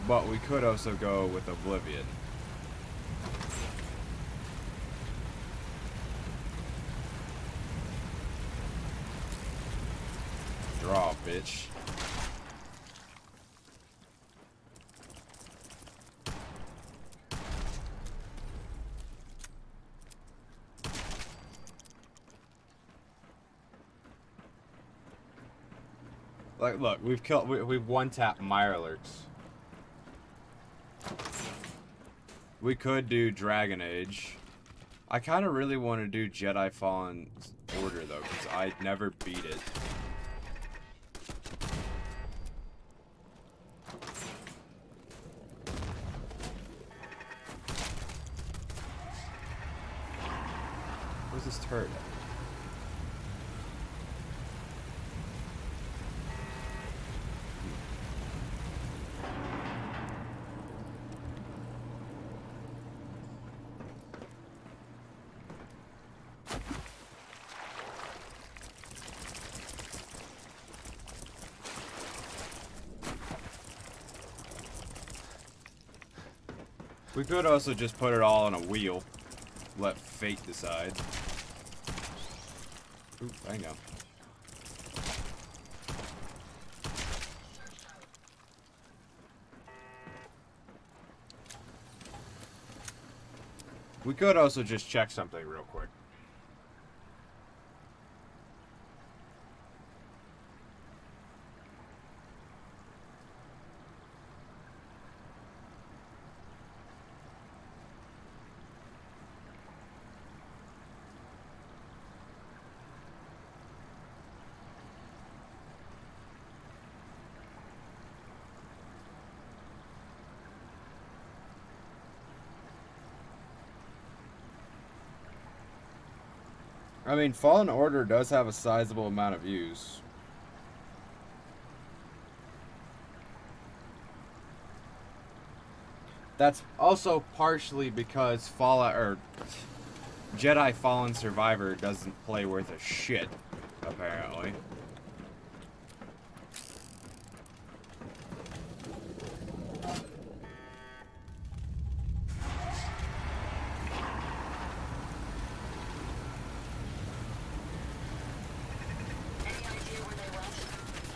But we could also go with Oblivion. Draw, bitch. Like, look, we've one-tapped Mirelurks. We could do Dragon Age. I kind of really want to do Jedi Fallen Order, though, because I never beat it. Where's this turret at? We could also just put it all on a wheel. Let fate decide. Ooh, hang on. We could also just check something real quick. I mean, Fallen Order does have a sizable amount of views. That's also partially because Fallout or Jedi Fallen Survivor doesn't play worth a shit, apparently.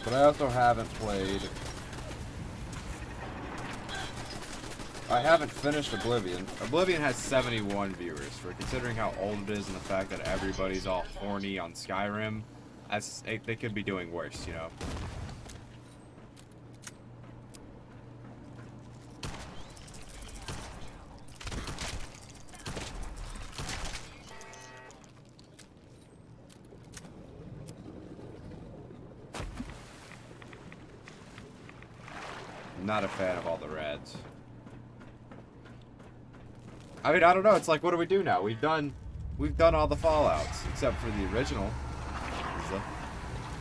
But I also haven't played... I haven't finished Oblivion. Oblivion has 71 viewers. For considering how old it is and the fact that everybody's all horny on Skyrim, they could be doing worse, you know? Not a fan of all the reds. I mean, I don't know. It's like, what do we do now? We've done all the Fallouts except for the original.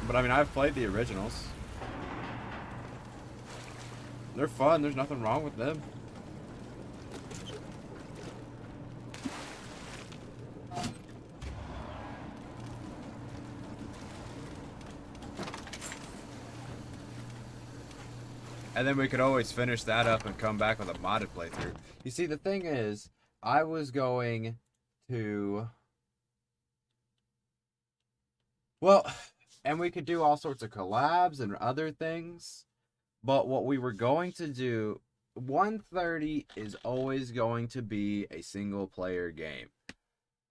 But I mean, I've played the originals. They're fun. There's nothing wrong with them. And then we could always finish that up and come back with a modded playthrough. You see, the thing is, I was going to... Well, and we could do all sorts of collabs and other things. But what we were going to do, 130 is always going to be a single-player game.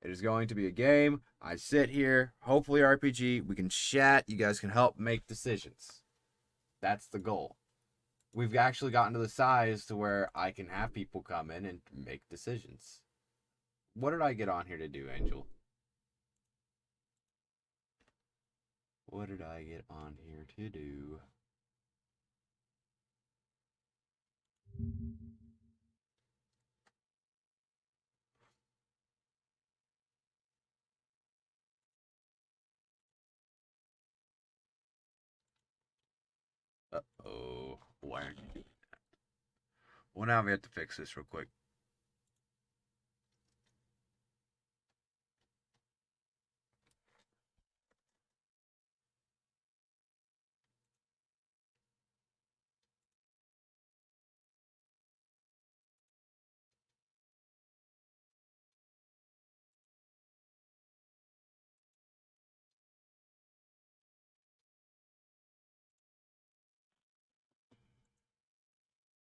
It is going to be a game. I sit here, hopefully RPG. We can chat. You guys can help make decisions. That's the goal. We've actually gotten to the size to where I can have people come in and make decisions. What did I get on here to do, Angel? What did I get on here to do? Uh-oh. Why aren't you doing that? Well, now we have to fix this real quick.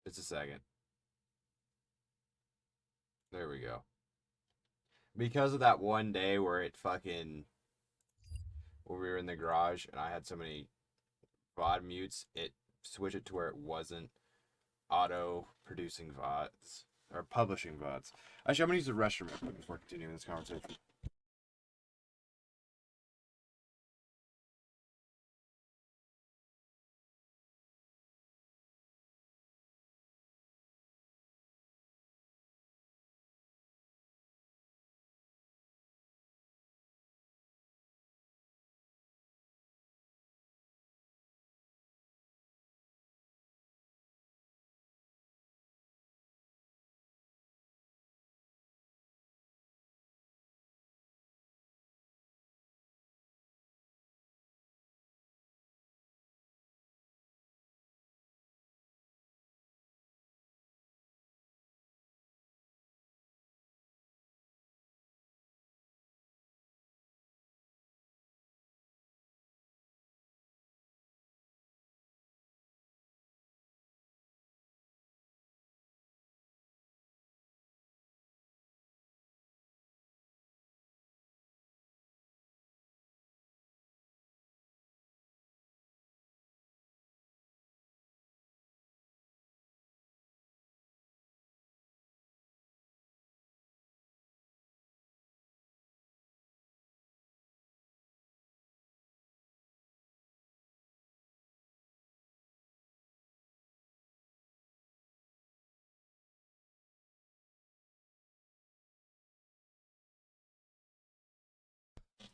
Just a second. There we go. Because of that one day where it fucking... where we were in the garage and I had so many VOD mutes, it switched it to where it wasn't auto-producing VODs. Or publishing VODs. Actually, I'm going to use the restroom real quick before continuing this conversation.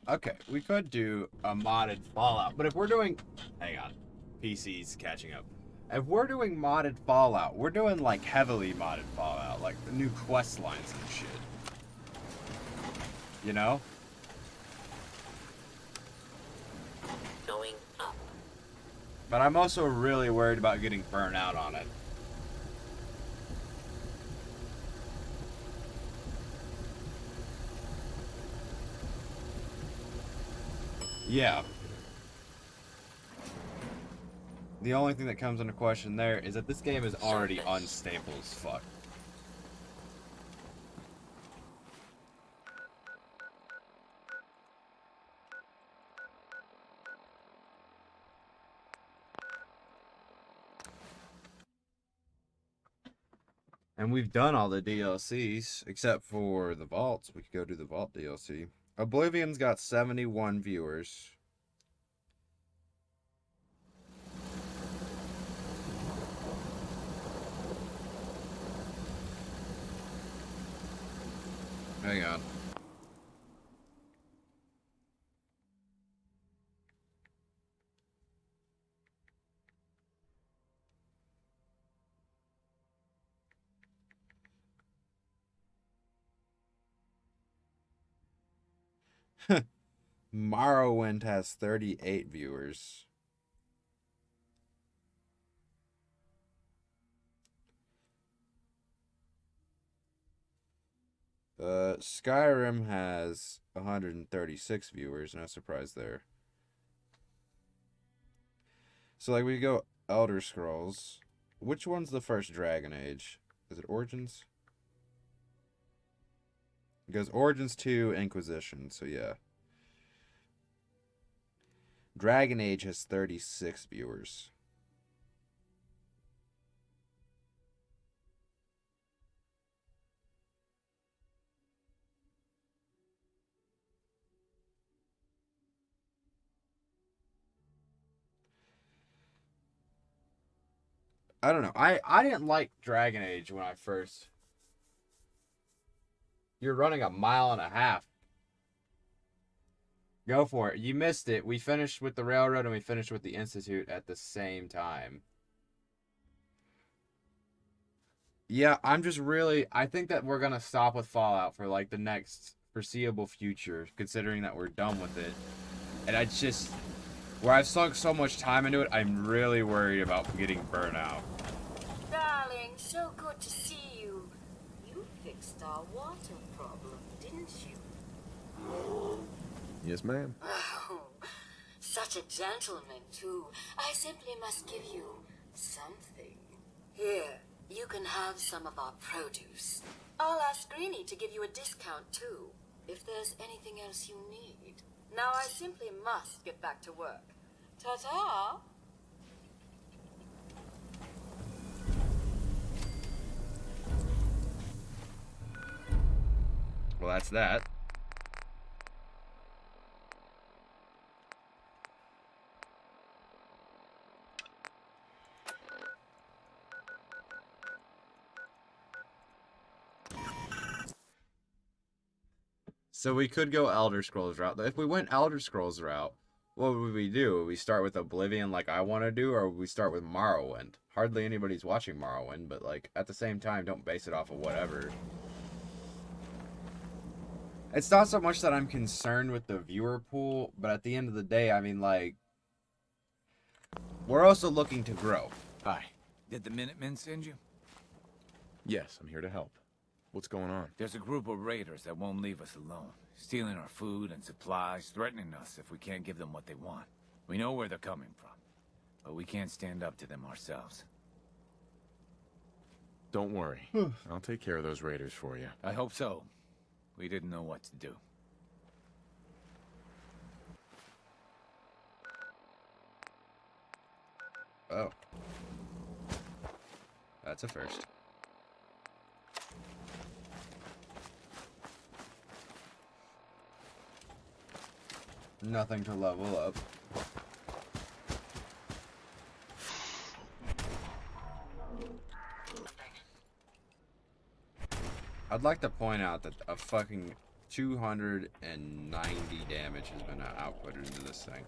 Okay, we could do a modded Fallout, but if we're doing... Hang on. PC's catching up. If we're doing modded Fallout, we're doing, like, heavily modded Fallout, like the new quest lines and shit. You know? Going up. But I'm also really worried about getting burnt out on it. Yeah. The only thing that comes into question there is that this game is already unstable as fuck. And we've done all the DLCs, except for the Vaults. We could go do the Vault DLC. Oblivion's got 71 viewers. Hang on. Morrowind has 38 viewers. Skyrim has 136 viewers. No surprise there. So, like, we go Elder Scrolls. Which one's the first Dragon Age? Is it Origins? It goes Origins 2, Inquisition, so yeah. Dragon Age has 36 viewers. I don't know. I didn't like Dragon Age when I first. You're running 1.5 miles. Go for it. You missed it. We finished with the railroad and we finished with the Institute at the same time. Yeah, I'm just really... I think that we're going to stop with Fallout for, like, the next foreseeable future, considering that we're done with it. And I just... Where I've sunk so much time into it, I'm really worried about getting burnt out. Darling, so good to see you. You fixed our water problem, didn't you? Yes, ma'am. Oh, such a gentleman, too. I simply must give you something. Here, you can have some of our produce. I'll ask Greenie to give you a discount, too, if there's anything else you need. Now I simply must get back to work. Ta-ta! Well, that's that. So we could go Elder Scrolls route. If we went Elder Scrolls route, what would we do? Would we start with Oblivion like I want to do, or would we start with Morrowind? Hardly anybody's watching Morrowind, but like at the same time, don't base it off of whatever. It's not so much that I'm concerned with the viewer pool, but at the end of the day, I mean, like, we're also looking to grow. Hi. Did the Minutemen send you? Yes, I'm here to help. What's going on? There's a group of raiders that won't leave us alone, stealing our food and supplies, threatening us if we can't give them what they want. We know where they're coming from, but we can't stand up to them ourselves. Don't worry. I'll take care of those raiders for you. I hope so. We didn't know what to do. Oh. That's a first. Nothing to level up. I'd like to point out that a fucking 290 damage has been outputted into this thing.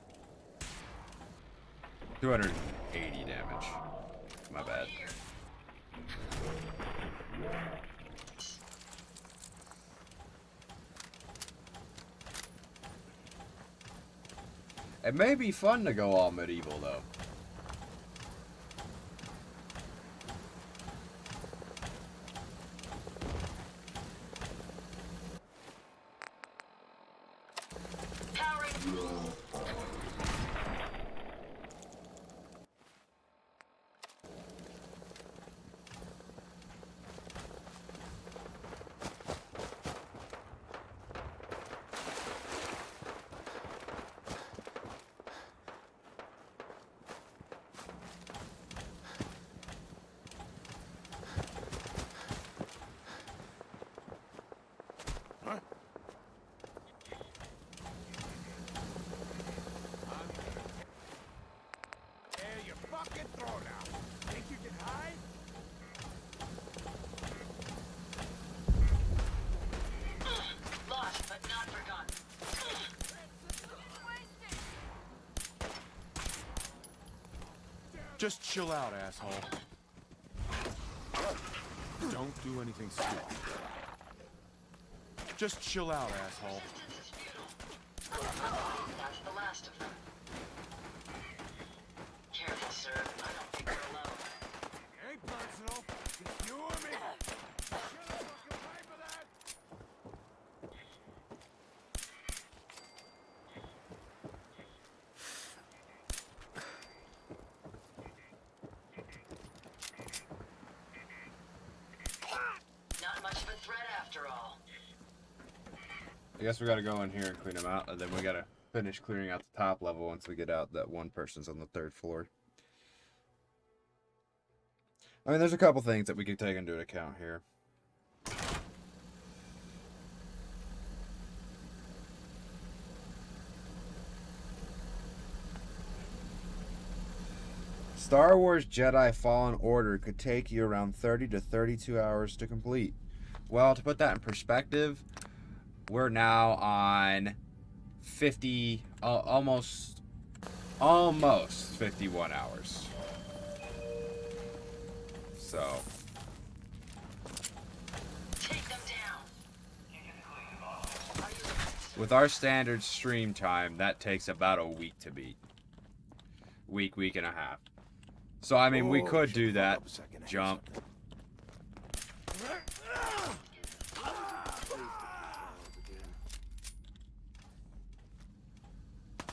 280 damage. My bad. It may be fun to go all medieval, though. Just chill out, asshole. Don't do anything stupid. Just chill out, asshole. That's the last of them. Careful, sir. I don't think we're alone. It ain't personal. It's you or me. Should have fucking paid for that. Not much of a threat after all. I guess we gotta go in here and clean them out, and then we gotta finish clearing out the top level once we get out that one person's on the 3rd floor. I mean, there's a couple things that we could take into account here. Star Wars Jedi Fallen Order could take you around 30 to 32 hours to complete. Well, to put that in perspective, we're now on 50, almost 51 hours. So, Take them down. with our standard stream time, that takes about a week to beat. Week and a half. So, I mean, we could do that. Jump.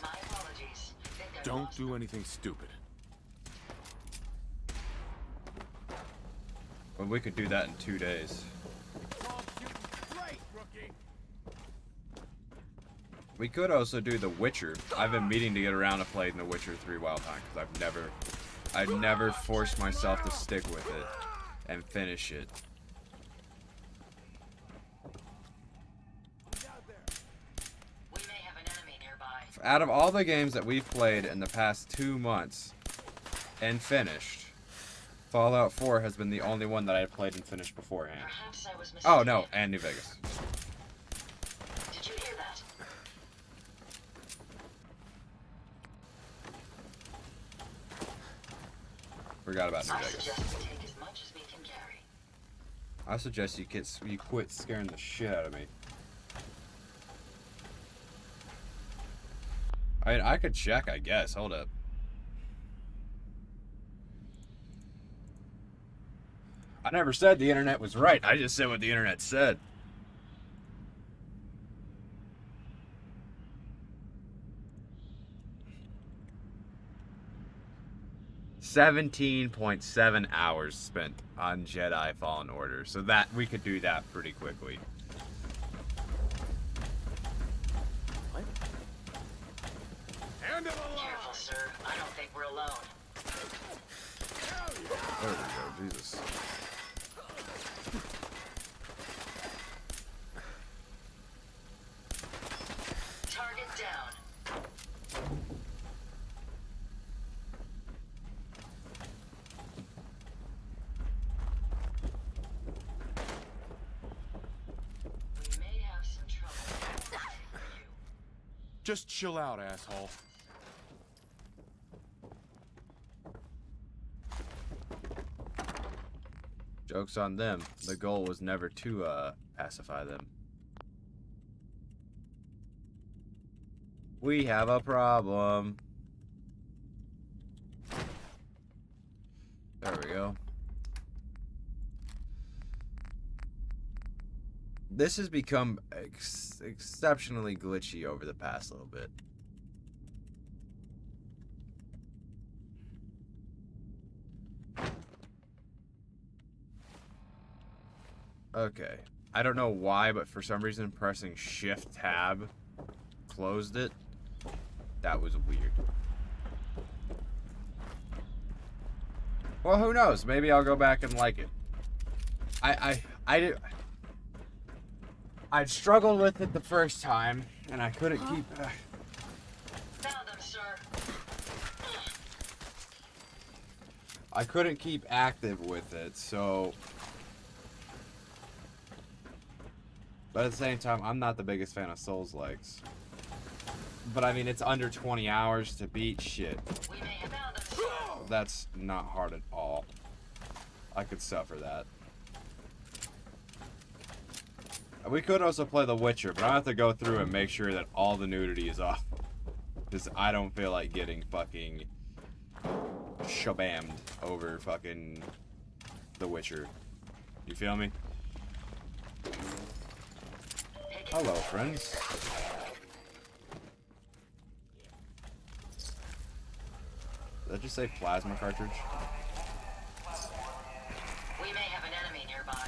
My apologies. Don't do anything stupid. Well, we could do that in 2 days. We could also do The Witcher. I've been meaning to get around to playing The Witcher 3 Wild Hunt because I've never forced myself to stick with it and finish it. We may have an enemy nearby. Out of all the games that we've played in the past 2 months and finished, Fallout 4 has been the only one that I had played and finished beforehand. Perhaps I was mistaken. Oh no, and New Vegas. Did you hear that? Forgot about New I Vegas. suggest we take as much as we can carry. I suggest you quit scaring the shit out of me. I mean, I could check, I guess. Hold up. I never said the internet was right. I just said what the internet said. $17.7 hours spent on Jedi Fallen Order. So that we could do that pretty quickly. Careful, sir. I don't think we're alone. There we go, Jesus. Target down. We may have some trouble. Just chill out, asshole. Joke's on them. The goal was never to pacify them. We have a problem. There we go. This has become exceptionally glitchy over the past little bit. Okay. I don't know why, but for some reason pressing Shift Tab closed it. That was weird. Well, who knows? Maybe I'll go back and like it. I struggled with it the first time, and I couldn't keep... Found them, sir. I couldn't keep active with it, so... But at the same time, I'm not the biggest fan of Souls-likes. But I mean, it's under 20 hours to beat shit. We may have found them, sir. That's not hard at all. I could suffer that. We could also play The Witcher, but I have to go through and make sure that all the nudity is off. Because I don't feel like getting fucking shabammed over fucking The Witcher. You feel me? Hello, friends. Did that just say plasma cartridge? We may have an enemy nearby.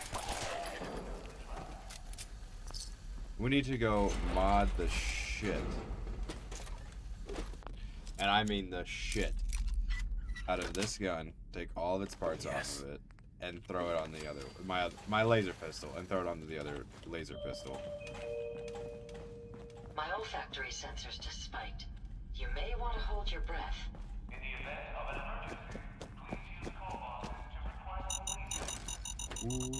We need to go mod the shit. And I mean the shit out of this gun. Take all of its parts off of it and throw it on the other my laser pistol and throw it onto the other laser pistol. My olfactory sensors just spiked. You may want to hold your breath. Ooh.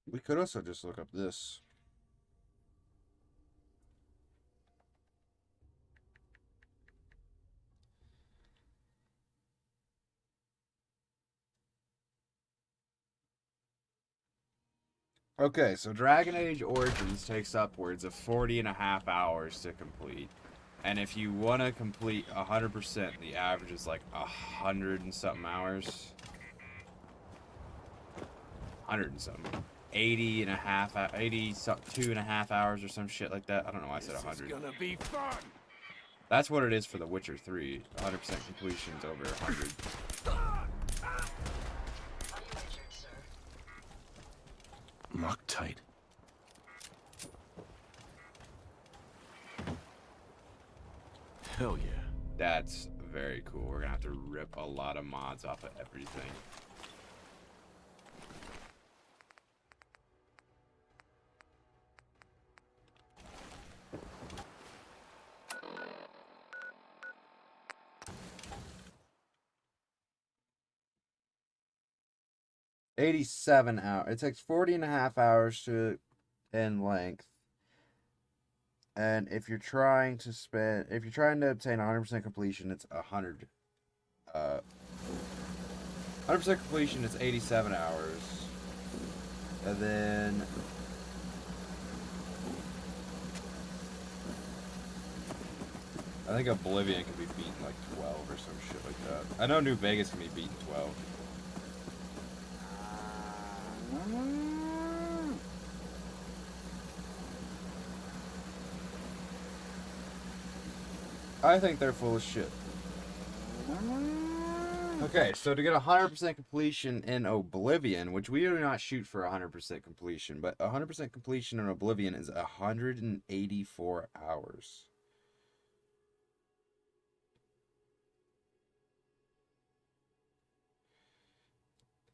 We could also just look up this. Okay, so Dragon Age Origins takes upwards of 40.5 hours to complete. And if you want to complete 100%, the average is like 100 and something hours. 100 and something. 82.5 hours or some shit like that. I don't know why I said 100. It's gonna be fun. That's what it is for The Witcher 3. 100% completion is over 100. Loctite. Hell yeah. That's very cool. We're gonna have to rip a lot of mods off of everything. $87 hours. It takes 40.5 hours to in length. And if you're trying to obtain 100% completion, it's 100. 100% completion is 87 hours. And then I think Oblivion can be beaten like 12 or some shit like that. I know New Vegas can be beaten 12. I think they're full of shit. Okay, so to get 100% completion in Oblivion, which we do not shoot for 100% completion, but 100% completion in Oblivion is 184 hours.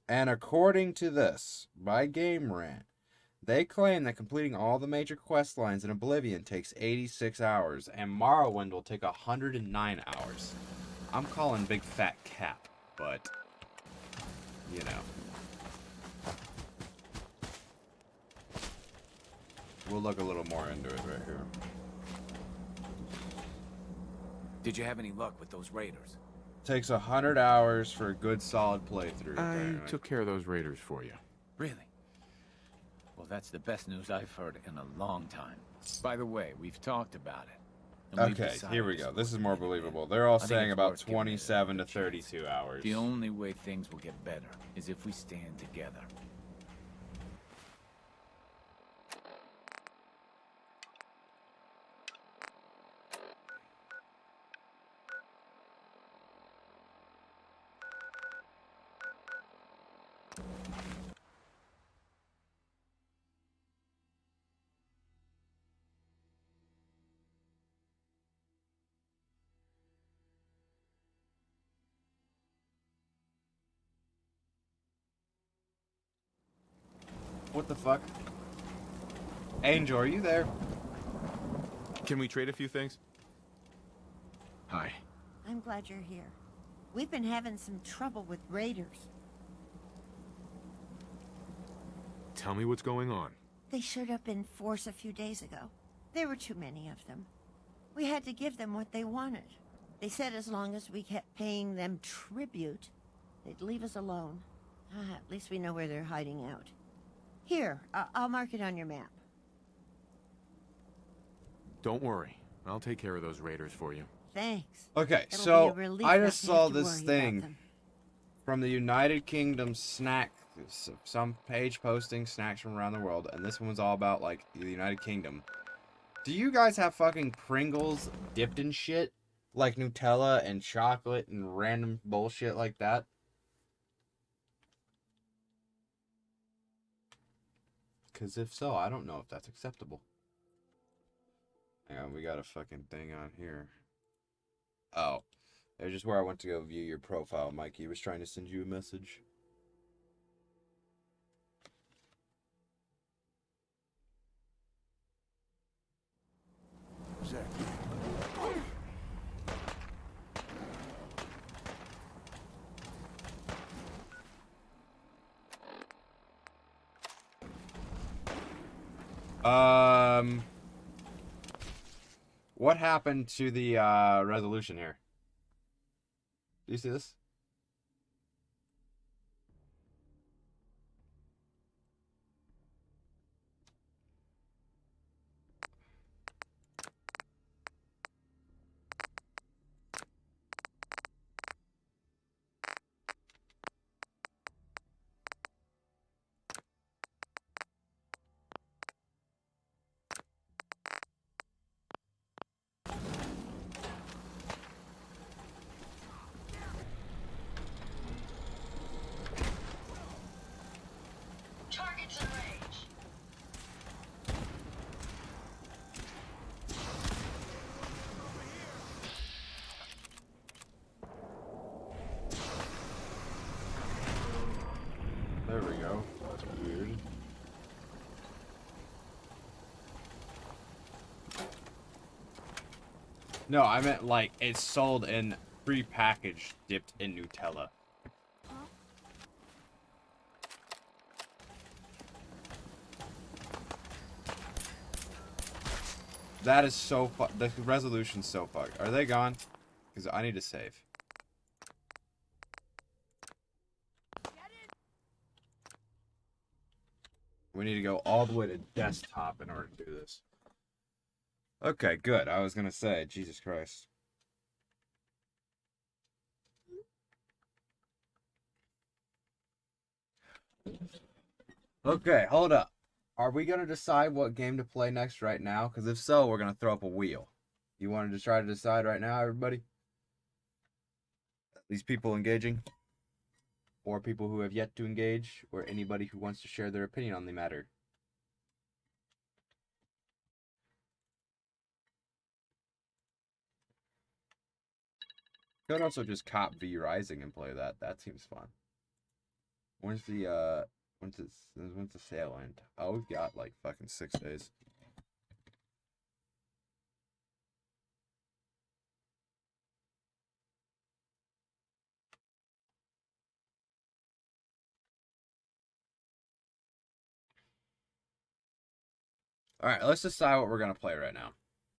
And according to this, by Game Rant, they claim that completing all the major quest lines in Oblivion takes 86 hours, and Morrowind will take 109 hours. I'm calling big fat cap, but, you know. We'll look a little more into it right here. Did you have any luck with those raiders? Takes 100 hours for a good solid playthrough. I apparently. took care of those raiders for you. Really? Well, that's the best news I've heard in a long time. By the way, we've talked about it. And we've Okay, decided here we to go. This is support more it. believable. They're all I think saying it's about worth giving it 27 to 32 hours. The only way things will get better is if we stand together. What the fuck? Angel, are you there? Can we trade a few things? Hi. I'm glad you're here. We've been having some trouble with raiders. Tell me what's going on. They showed up in force a few days ago. There were too many of them. We had to give them what they wanted. They said as long as we kept paying them tribute, they'd leave us alone. At least we know where they're hiding out. Here, I'll mark it on your map. Don't worry. I'll take care of those raiders for you. Thanks. Okay, It'll so be a relief I not just to saw have to this worry about thing them. from the United Kingdom snack, some page posting snacks from around the world, and this one was all about like the United Kingdom. Do you guys have fucking Pringles dipped in shit? Like Nutella and chocolate and random bullshit like that? Because if so, I don't know if that's acceptable. Hang on, we got a fucking thing on here. Oh. There's just where I went to go view your profile. Mikey was trying to send you a message. What happened to the resolution here? Do you see this? Targets in range. There we go. That's weird. No, I meant like it's sold in pre-packaged, dipped in Nutella. That is so the resolution's so fucked. Are they gone? Because I need to save. We need to go all the way to desktop in order to do this. Okay, good. I was gonna say, Jesus Christ. Okay, hold up. Are we gonna decide what game to play next right now? Because if so, we're gonna throw up a wheel. You wanted to try to decide right now, everybody? These people engaging? Or people who have yet to engage? Or anybody who wants to share their opinion on the matter? Could also just cop V Rising and play that. That seems fun. When's the when's the sale end? Oh, we've got like fucking 6 days. Alright, let's decide what we're gonna play right now.